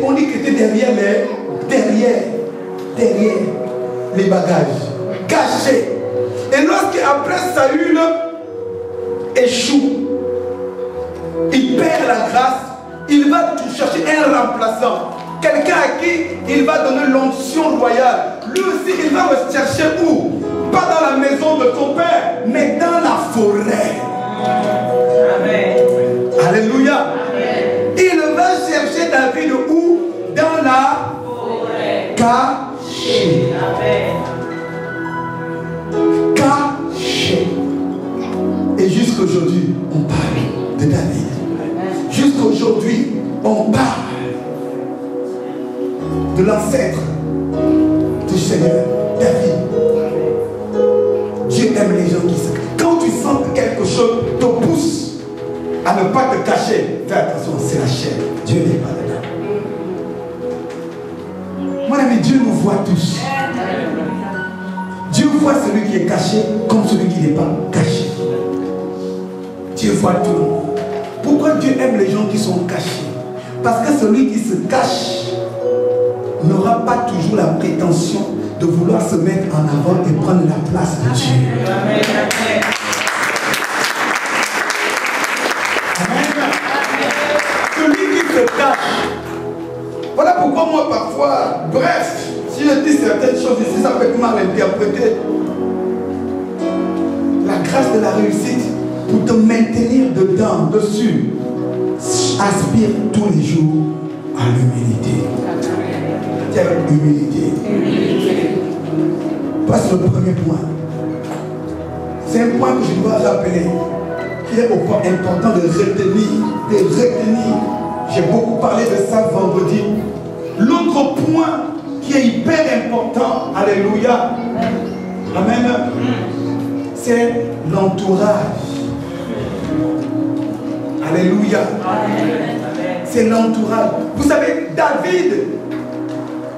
on dit qu'il était derrière les bagages, caché. Et lorsqu'après Saül échoue, il perd la grâce, il va chercher un remplaçant. Quelqu'un à qui il va donner l'onction royale. Lui aussi, il va le chercher où? Pas dans la maison de son père, mais dans la forêt. Amen. Alléluia. Amen. Il va chercher David où? Dans la forêt. Caché. Amen. Caché. Et jusqu'aujourd'hui, on parle de David. Jusqu'aujourd'hui, on parle de l'ancêtre du Seigneur, David. Dieu aime les gens qui se cachent. Quand tu sens que quelque chose te pousse à ne pas te cacher, fais attention, c'est la chair. Dieu n'est pas dedans. Mon ami, Dieu nous voit tous. Dieu voit celui qui est caché comme celui qui n'est pas caché. Dieu voit tout le monde. Pourquoi Dieu aime les gens qui sont cachés? Parce que celui qui se cache n'aura pas toujours la prétention de vouloir se mettre en avant et prendre la place de Dieu. Amen. Amen. Celui qui se cache. Voilà pourquoi moi parfois, bref, si je dis certaines choses ici, ça peut être mal interprété. La grâce de la réussite pour te maintenir dedans, dessus, aspire tous les jours à l'humilité. Quelle humilité. Passe le premier point. C'est un point que je dois rappeler, qui est au point important de retenir. J'ai beaucoup parlé de ça vendredi. L'autre point qui est hyper important, alléluia, amen, c'est l'entourage. Alléluia. C'est l'entourage. Vous savez, David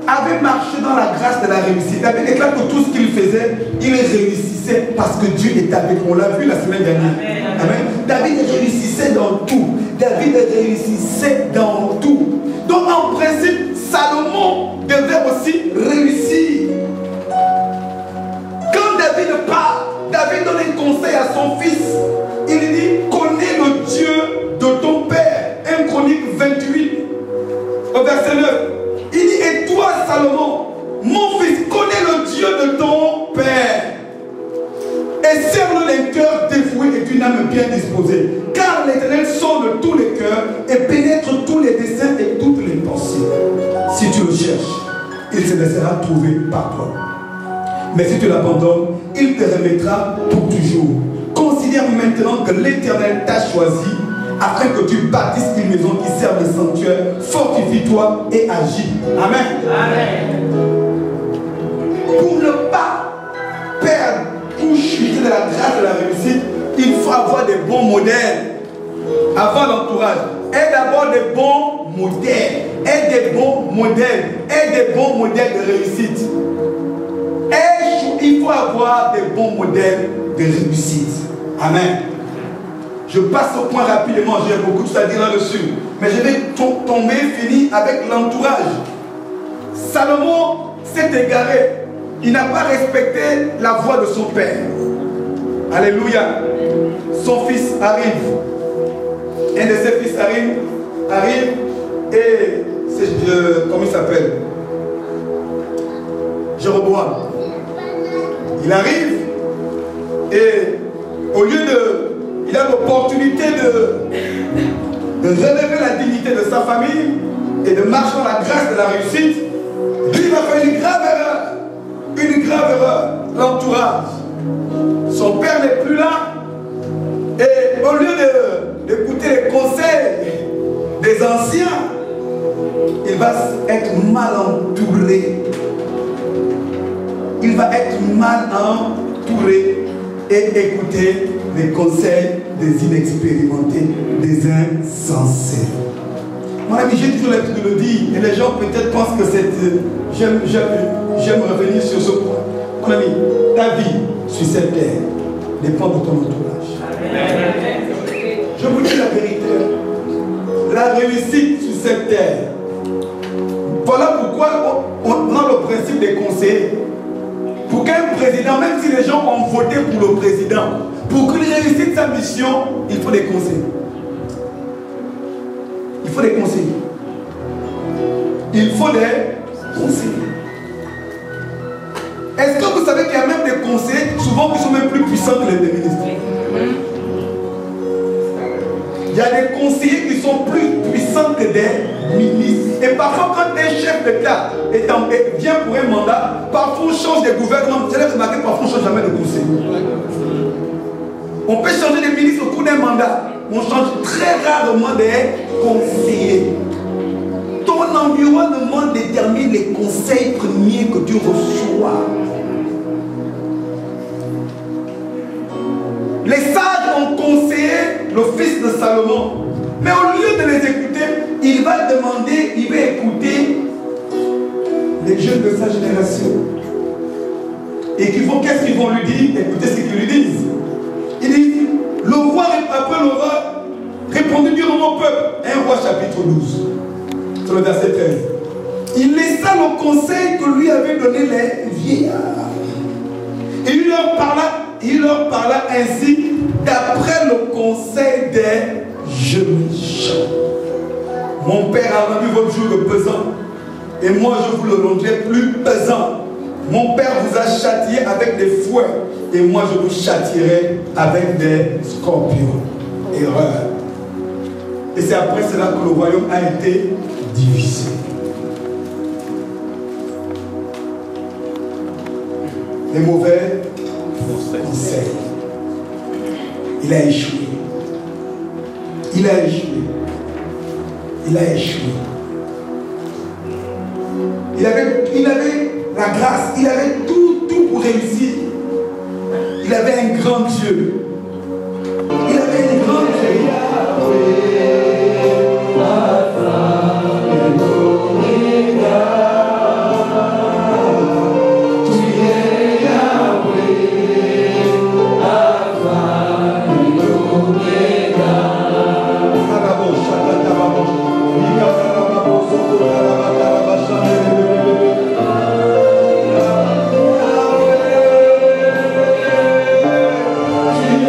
avait marché dans la grâce de la réussite. David déclare que tout ce qu'il faisait, il réussissait parce que Dieu est avec. On l'a vu la semaine dernière. Amen. David réussissait dans tout. David réussissait dans tout. Donc en principe, Salomon devait aussi réussir. Quand David part, David donne un conseil à son fils. Il dit, connais le Dieu de ton père. 1 Chronique 28, au verset 9. Il dit, et toi Salomon, mon fils, connais le Dieu de ton père. Et serre-le d'un cœur dévoué et d'une âme bien disposée. Car l'Éternel sonde tous les cœurs et pénètre tous les desseins et toutes les pensées. Si tu le cherches, il se laissera trouver par toi. Mais si tu l'abandonnes, il te remettra pour toujours. Considère maintenant que l'Éternel t'a choisi afin que tu bâtisses une maison qui serve de sanctuaire. Fortifie-toi et agis. Amen. Amen. Pour ne pas perdre ou chuter de la grâce de la réussite, il faut avoir des bons modèles. Avoir l'entourage. Et d'abord des bons modèles. Et des bons modèles. Et des bons modèles de réussite. Et il faut avoir des bons modèles de réussite. Amen. Je passe au point rapidement, j'ai beaucoup de choses à dire là-dessus. Mais je vais finir avec l'entourage. Salomon s'est égaré. Il n'a pas respecté la voix de son père. Alléluia. Son fils arrive. Un de ses fils arrive et comment il s'appelle? Jéroboam. Il arrive et au lieu de... Il a l'opportunité de relever la dignité de sa famille et de marcher dans la grâce de la réussite. Lui, il a fait une grave erreur. Une grave erreur. L'entourage. Son père n'est plus là. Et au lieu d'écouter les conseils des anciens, il va être mal entouré. Il va être mal entouré et écouter les conseils des inexpérimentés, des insensés. Mon ami, j'ai toujours l'habitude de le dire, et les gens peut-être pensent que c'est... J'aime revenir sur ce point. Mon ami, ta vie sur cette terre dépend de ton entourage. Je vous dis la vérité. La réussite sur cette terre. Voilà pourquoi on a le principe des conseillers. Pour qu'un président, même si les gens ont voté pour le président, pour qu'il réussisse sa mission, il faut des conseils. Il faut des conseils. Il faut des conseils. Est-ce que vous savez qu'il y a même des conseils, souvent qui sont même plus puissants que les ministres? Il y a des conseillers qui sont plus puissants que des ministres. Et parfois, quand un chef d'État vient pour un mandat, parfois on change des gouvernements. Vous allez remarquer, parfois on ne change jamais de conseil. On peut changer de ministre au cours d'un mandat. On change très rarement des conseillers. Ton environnement détermine les conseils premiers que tu reçois. Les sages ont conseillé le fils de Salomon. Mais au lieu de les écouter, il va écouter les jeunes de sa génération. Et qu'est-ce qu'ils vont lui dire? Écoutez ce qu'ils lui disent. Ils disent, le roi, après le roi, répondit durement au peuple. 1 Roi chapitre 12. Sur le verset 13. Il laissa le conseil que lui avaient donné les vieillards. Et il leur parla ainsi d'après le conseil des jeunes gens. Mon père a rendu votre joug pesant, et moi je vous le rendrai plus pesant. Mon Père vous a châtié avec des fouets, et moi je vous châtierai avec des scorpions. Erreur. Et c'est après cela que le royaume a été divisé. Les mauvais conseils. Il a échoué. Il a échoué. Il a échoué. Il avait la grâce, il avait tout pour réussir. Il avait un grand Dieu. Il avait un grand Dieu. Tu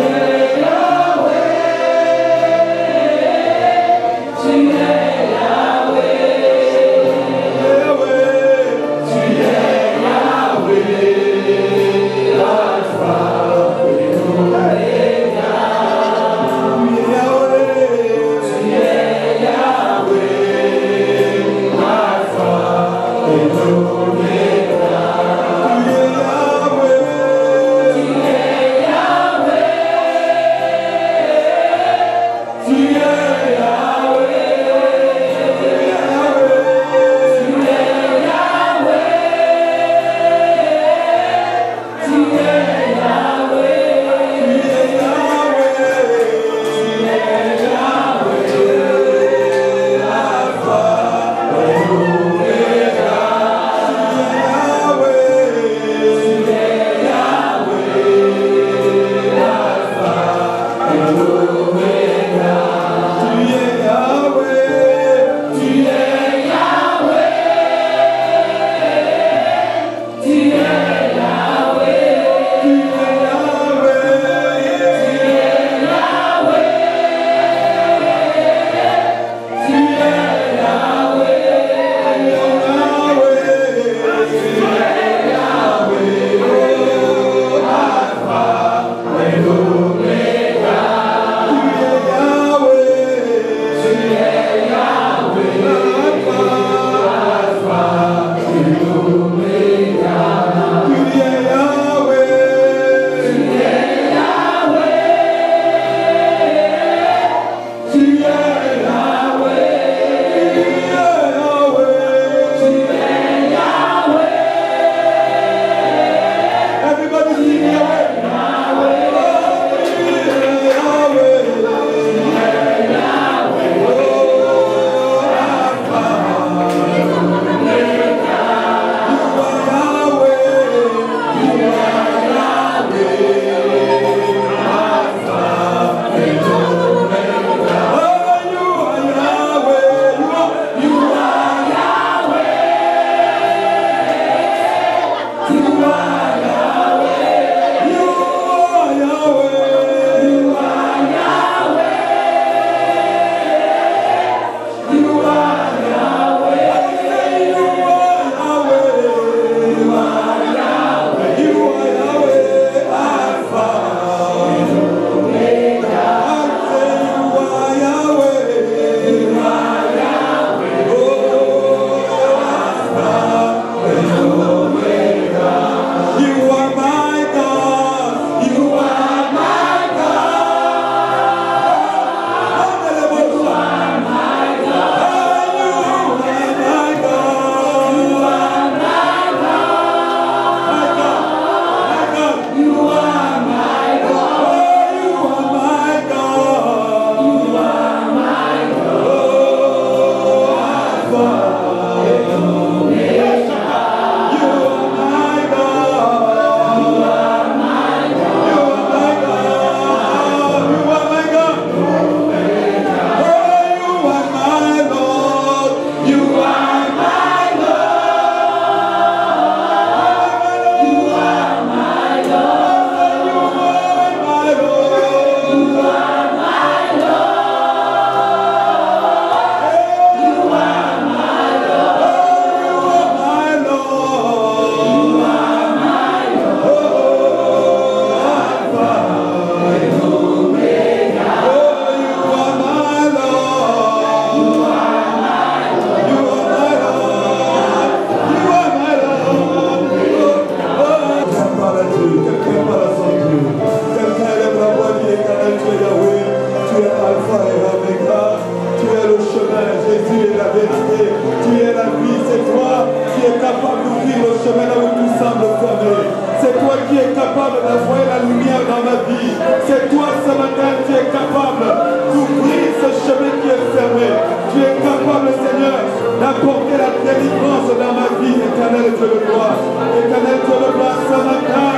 capable d'envoyer la lumière dans ma vie. C'est toi ce matin, tu es capable d'ouvrir ce chemin qui est fermé. Tu es capable, Seigneur, d'apporter la délivrance dans ma vie. Éternel Dieu de gloire. Éternel Dieu de gloire, ce matin,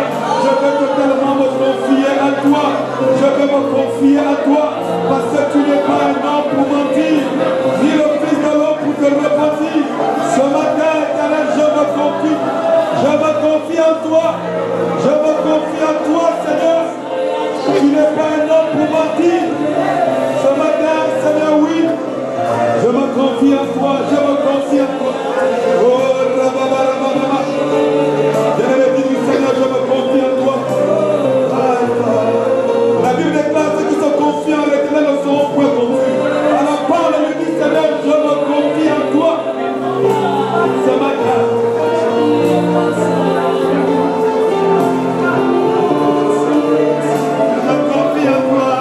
je veux totalement me confier à toi. Je veux me confier à toi parce que tu n'es pas un homme pour mentir, ni le Fils de l'homme pour te repentir. Ce matin, Éternel, je me confie. Je me confie en toi. Je me confie en toi, Seigneur. Tu n'es pas un homme pour mentir. Ce matin, Seigneur, oui. Je me confie en toi. Je me confie en toi. Oh, Rababa. Bien-aimé, dis-lui, Seigneur, je me confie en toi. La Bible déclare ceux qui se confient en l'Éternel ne seront point confus. Alors parle lui dit, Seigneur, je me confie en toi. Ce matin. Je me confie en toi.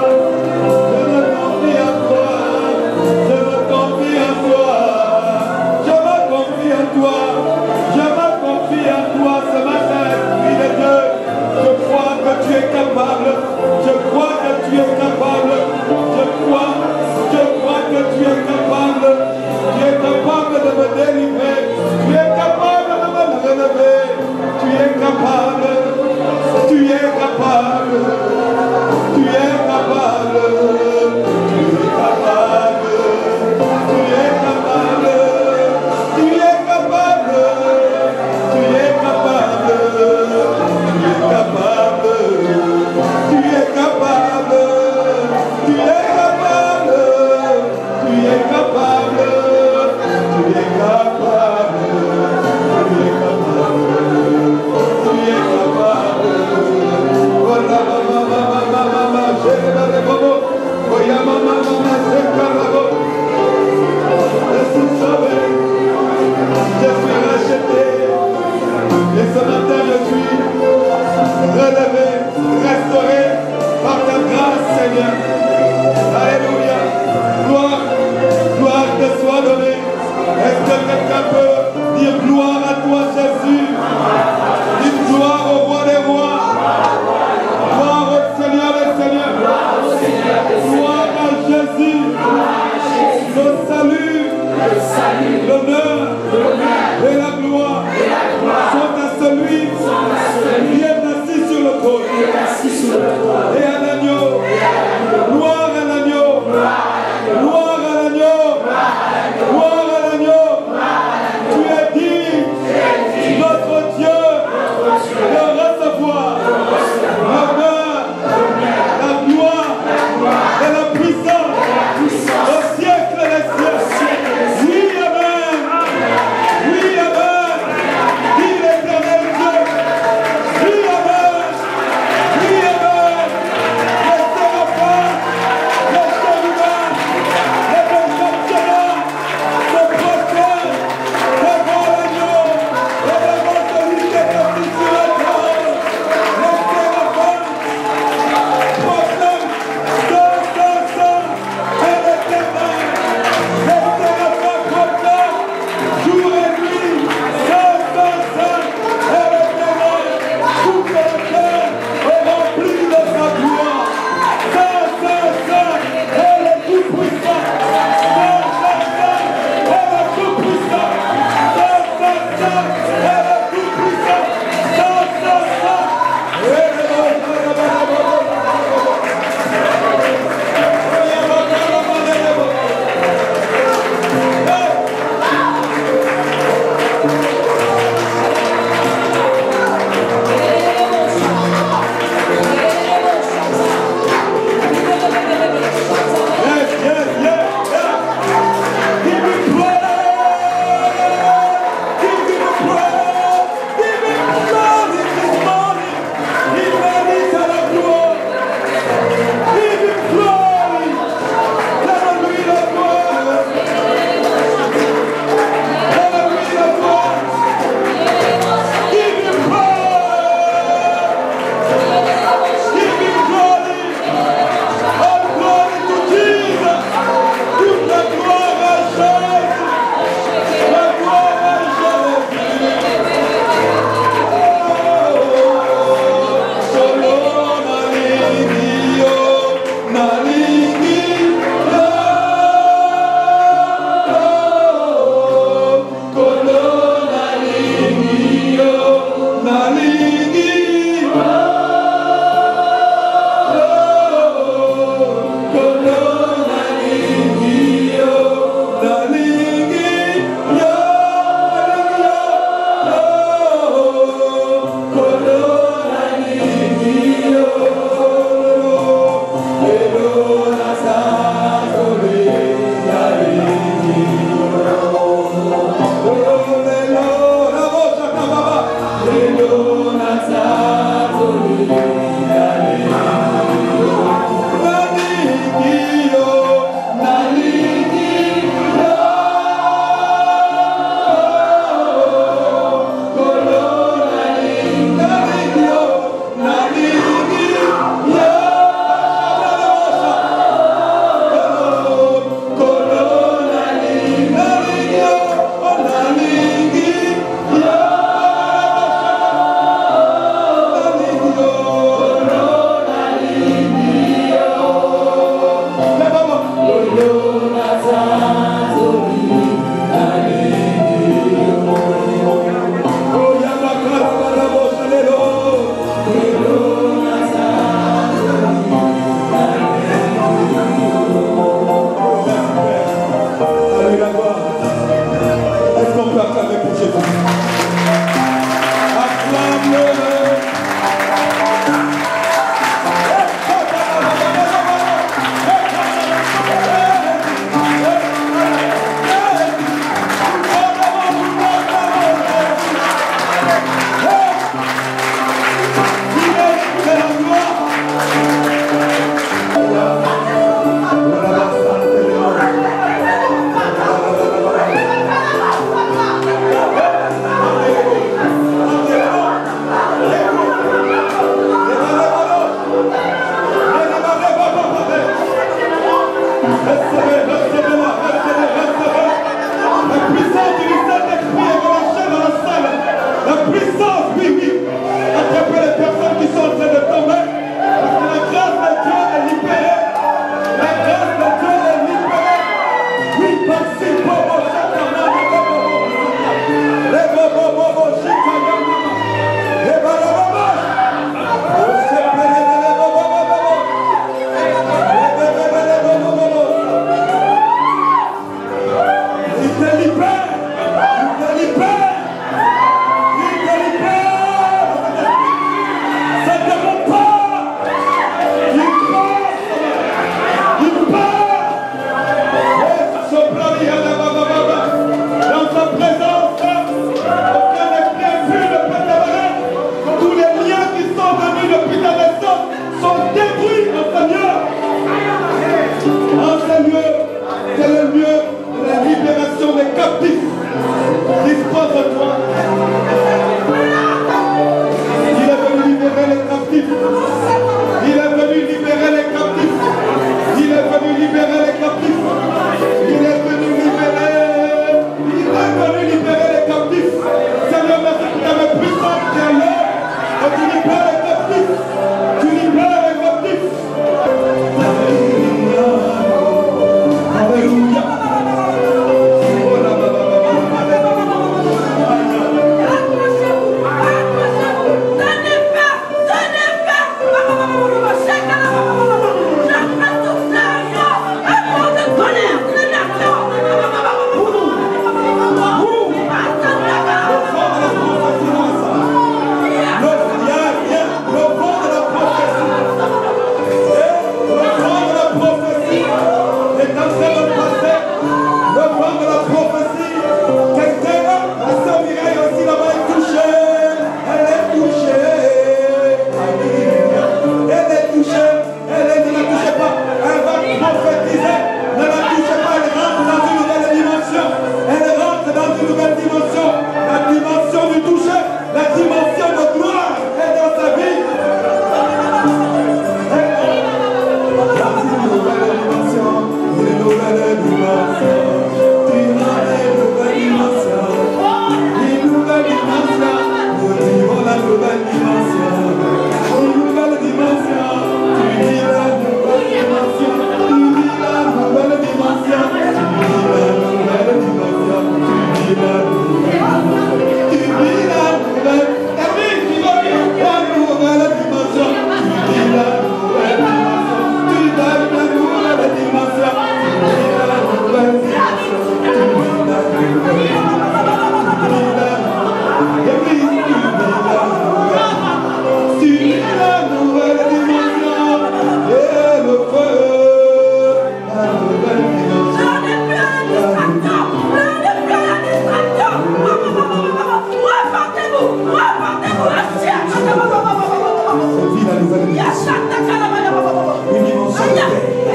Une dimension de paix.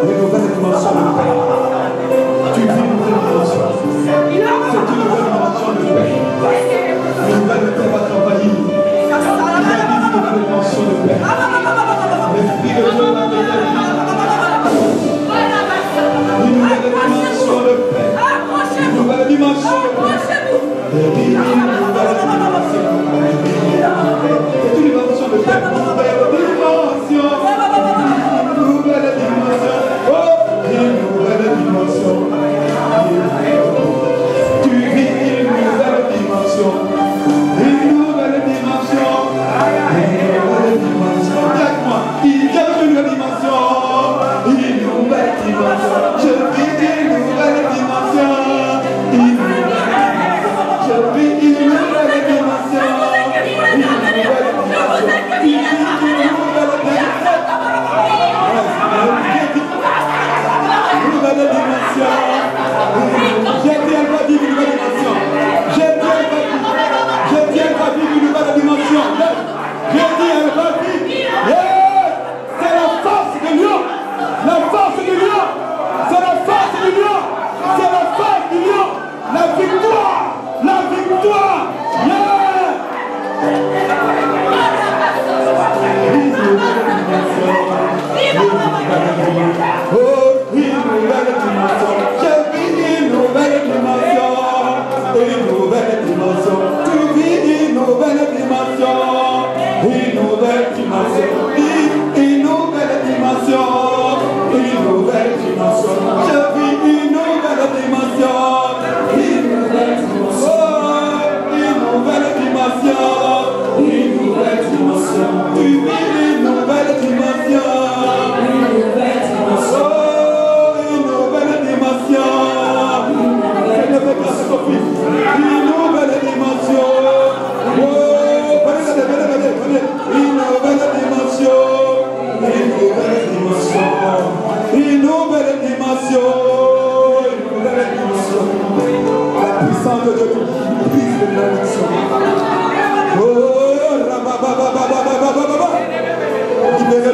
Une nouvelle dimension de paix. Tu vis une nouvelle dimension. C'est une nouvelle dimension de paix. Une nouvelle paix va t'envahir. Il y a une nouvelle dimension de paix. L'Esprit de Dieu va te dire. Une nouvelle dimension de paix. Une nouvelle dimension de paix. C'est une dimension de paix.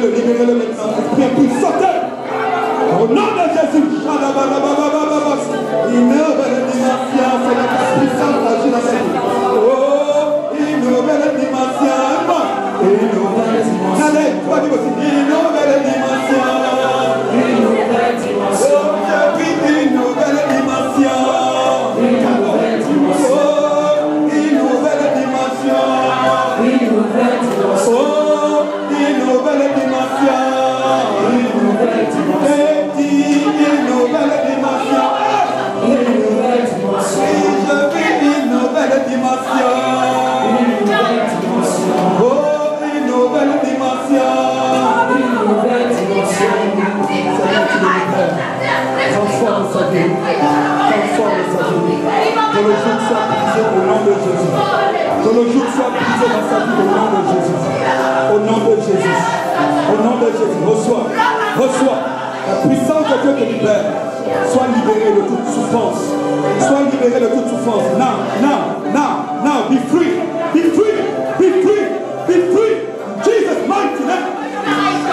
Libérez-le maintenant. Esprit impur, sortez. Au nom de Jésus. Une nouvelle dimension, c'est la puissance d'agir dans sa vie. Oh, une nouvelle dimension. Une nouvelle dimension. Allez, toi dis aussi. Une nouvelle dimension. Une nouvelle dimension. Oh, je vis une nouvelle dimension. Une nouvelle dimension. Oh, une nouvelle dimension. Une nouvelle dimension. Oh, une nouvelle dimension. Une nouvelle dimension. Une nouvelle dimension. Une nouvelle dimension. Je vis une nouvelle dimension. Une nouvelle dimension. Oh, une nouvelle dimension. Une nouvelle dimension. Seigneur, tu le libères. Transforme sa vie. Transforme sa vie. Que le joug soit brisé au nom de Jésus. Que le joug soit brisé dans sa vie au nom de Jésus. Au nom de Jésus. Au nom de Jésus. Reçois. Reçois. La puissance de Dieu te libère. Sois libéré de toute souffrance. Sois libéré de toute souffrance. Now, now, now, now. Be free. Be free. Be free. Be free. Jesus' mighty name.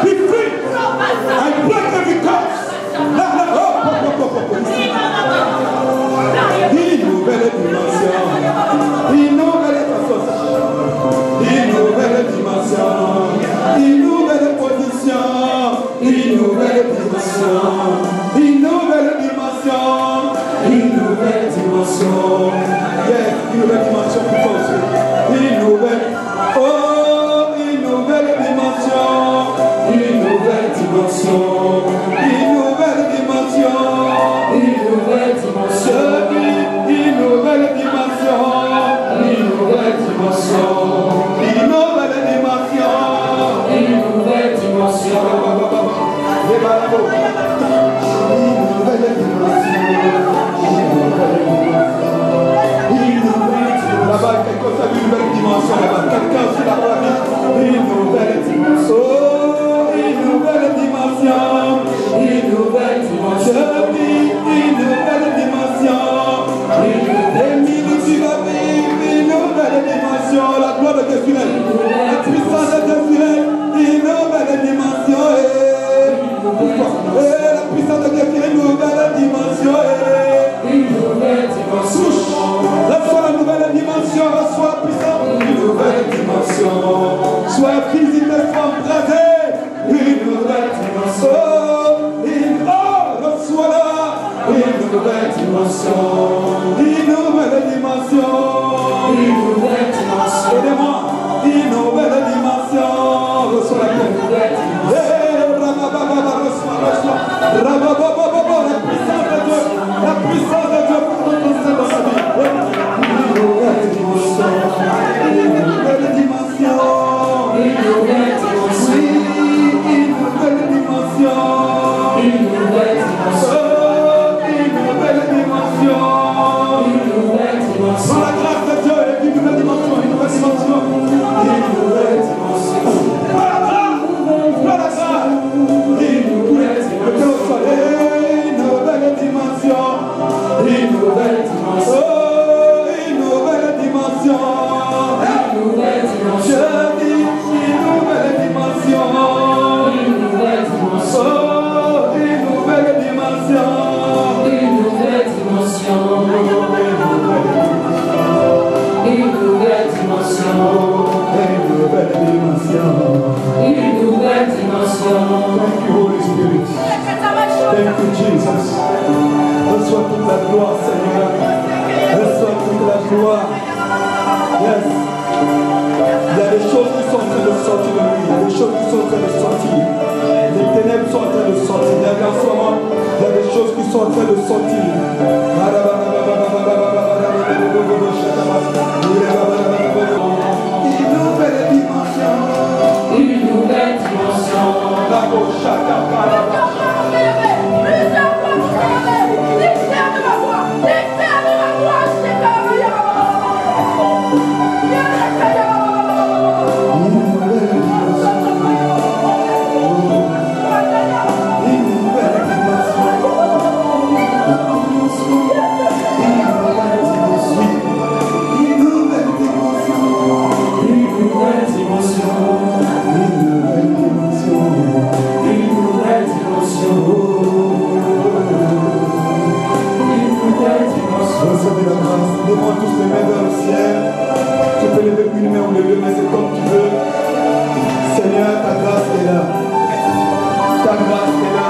Be free. I break every curse. Une nouvelle dimension. Une nouvelle dimension. Une nouvelle dimension. Une nouvelle position. Une nouvelle dimension. Une nouvelle dimension. Une nouvelle dimension. Yes, une nouvelle dimension pour toi aussi. Une nouvelle. Oh, une nouvelle dimension. Une nouvelle dimension. Une nouvelle dimension. Une nouvelle dimension. Une nouvelle dimension. Une nouvelle dimension. Une nouvelle dimension. Une nouvelle dimension. Là-bas, quelqu'un a vu une nouvelle dimension là-bas. Quelqu'un aussi là-bas. Une nouvelle dimension. Oh, une nouvelle dimension. physique soit embrasée. Une nouvelle dimension. Reçois-la. Une nouvelle dimension. Une nouvelle dimension. Une nouvelle dimension. Aidez-moi. Une nouvelle dimension. Reçois la paix. Reçois. La puissance de Dieu. La puissance de Dieu pour notre sein dans sa vie. Une nouvelle dimension. Une nouvelle dimension. Une nouvelle dimension. Une nouvelle dimension. Une nouvelle dimension. Une nouvelle dimension. Une nouvelle dimension. Par la grâce de Dieu, une nouvelle dimension. Une nouvelle dimension. Une nouvelle dimension. Par la grâce. Par la grâce. Une nouvelle dimension. Une nouvelle dimension. Une nouvelle dimension. Une nouvelle dimension. Une nouvelle dimension. Je dis une nouvelle dimension. Une nouvelle dimension. Une nouvelle dimension. Une nouvelle dimension. Une nouvelle dimension. Une nouvelle dimension. Une nouvelle dimension. Thank you, Holy Spirit. Thank you, Jesus. Reçois toute la gloire, Seigneur. Reçois toute la gloire. Yes. Il y a des choses qui sont en train de sortir de lui. Il y a des choses qui sont en train de sortir. Les ténèbres sont en train de sortir. Il y a en ce moment, il y a des choses qui sont en train de sortir. Une nouvelle dimension. Une nouvelle dimension. La gauche, recevez la grâce. Lève-moi tous les mains vers le ciel. Tu peux lever une main ou les deux mains, c'est comme tu veux. Seigneur, ta grâce est là. Ta grâce est là.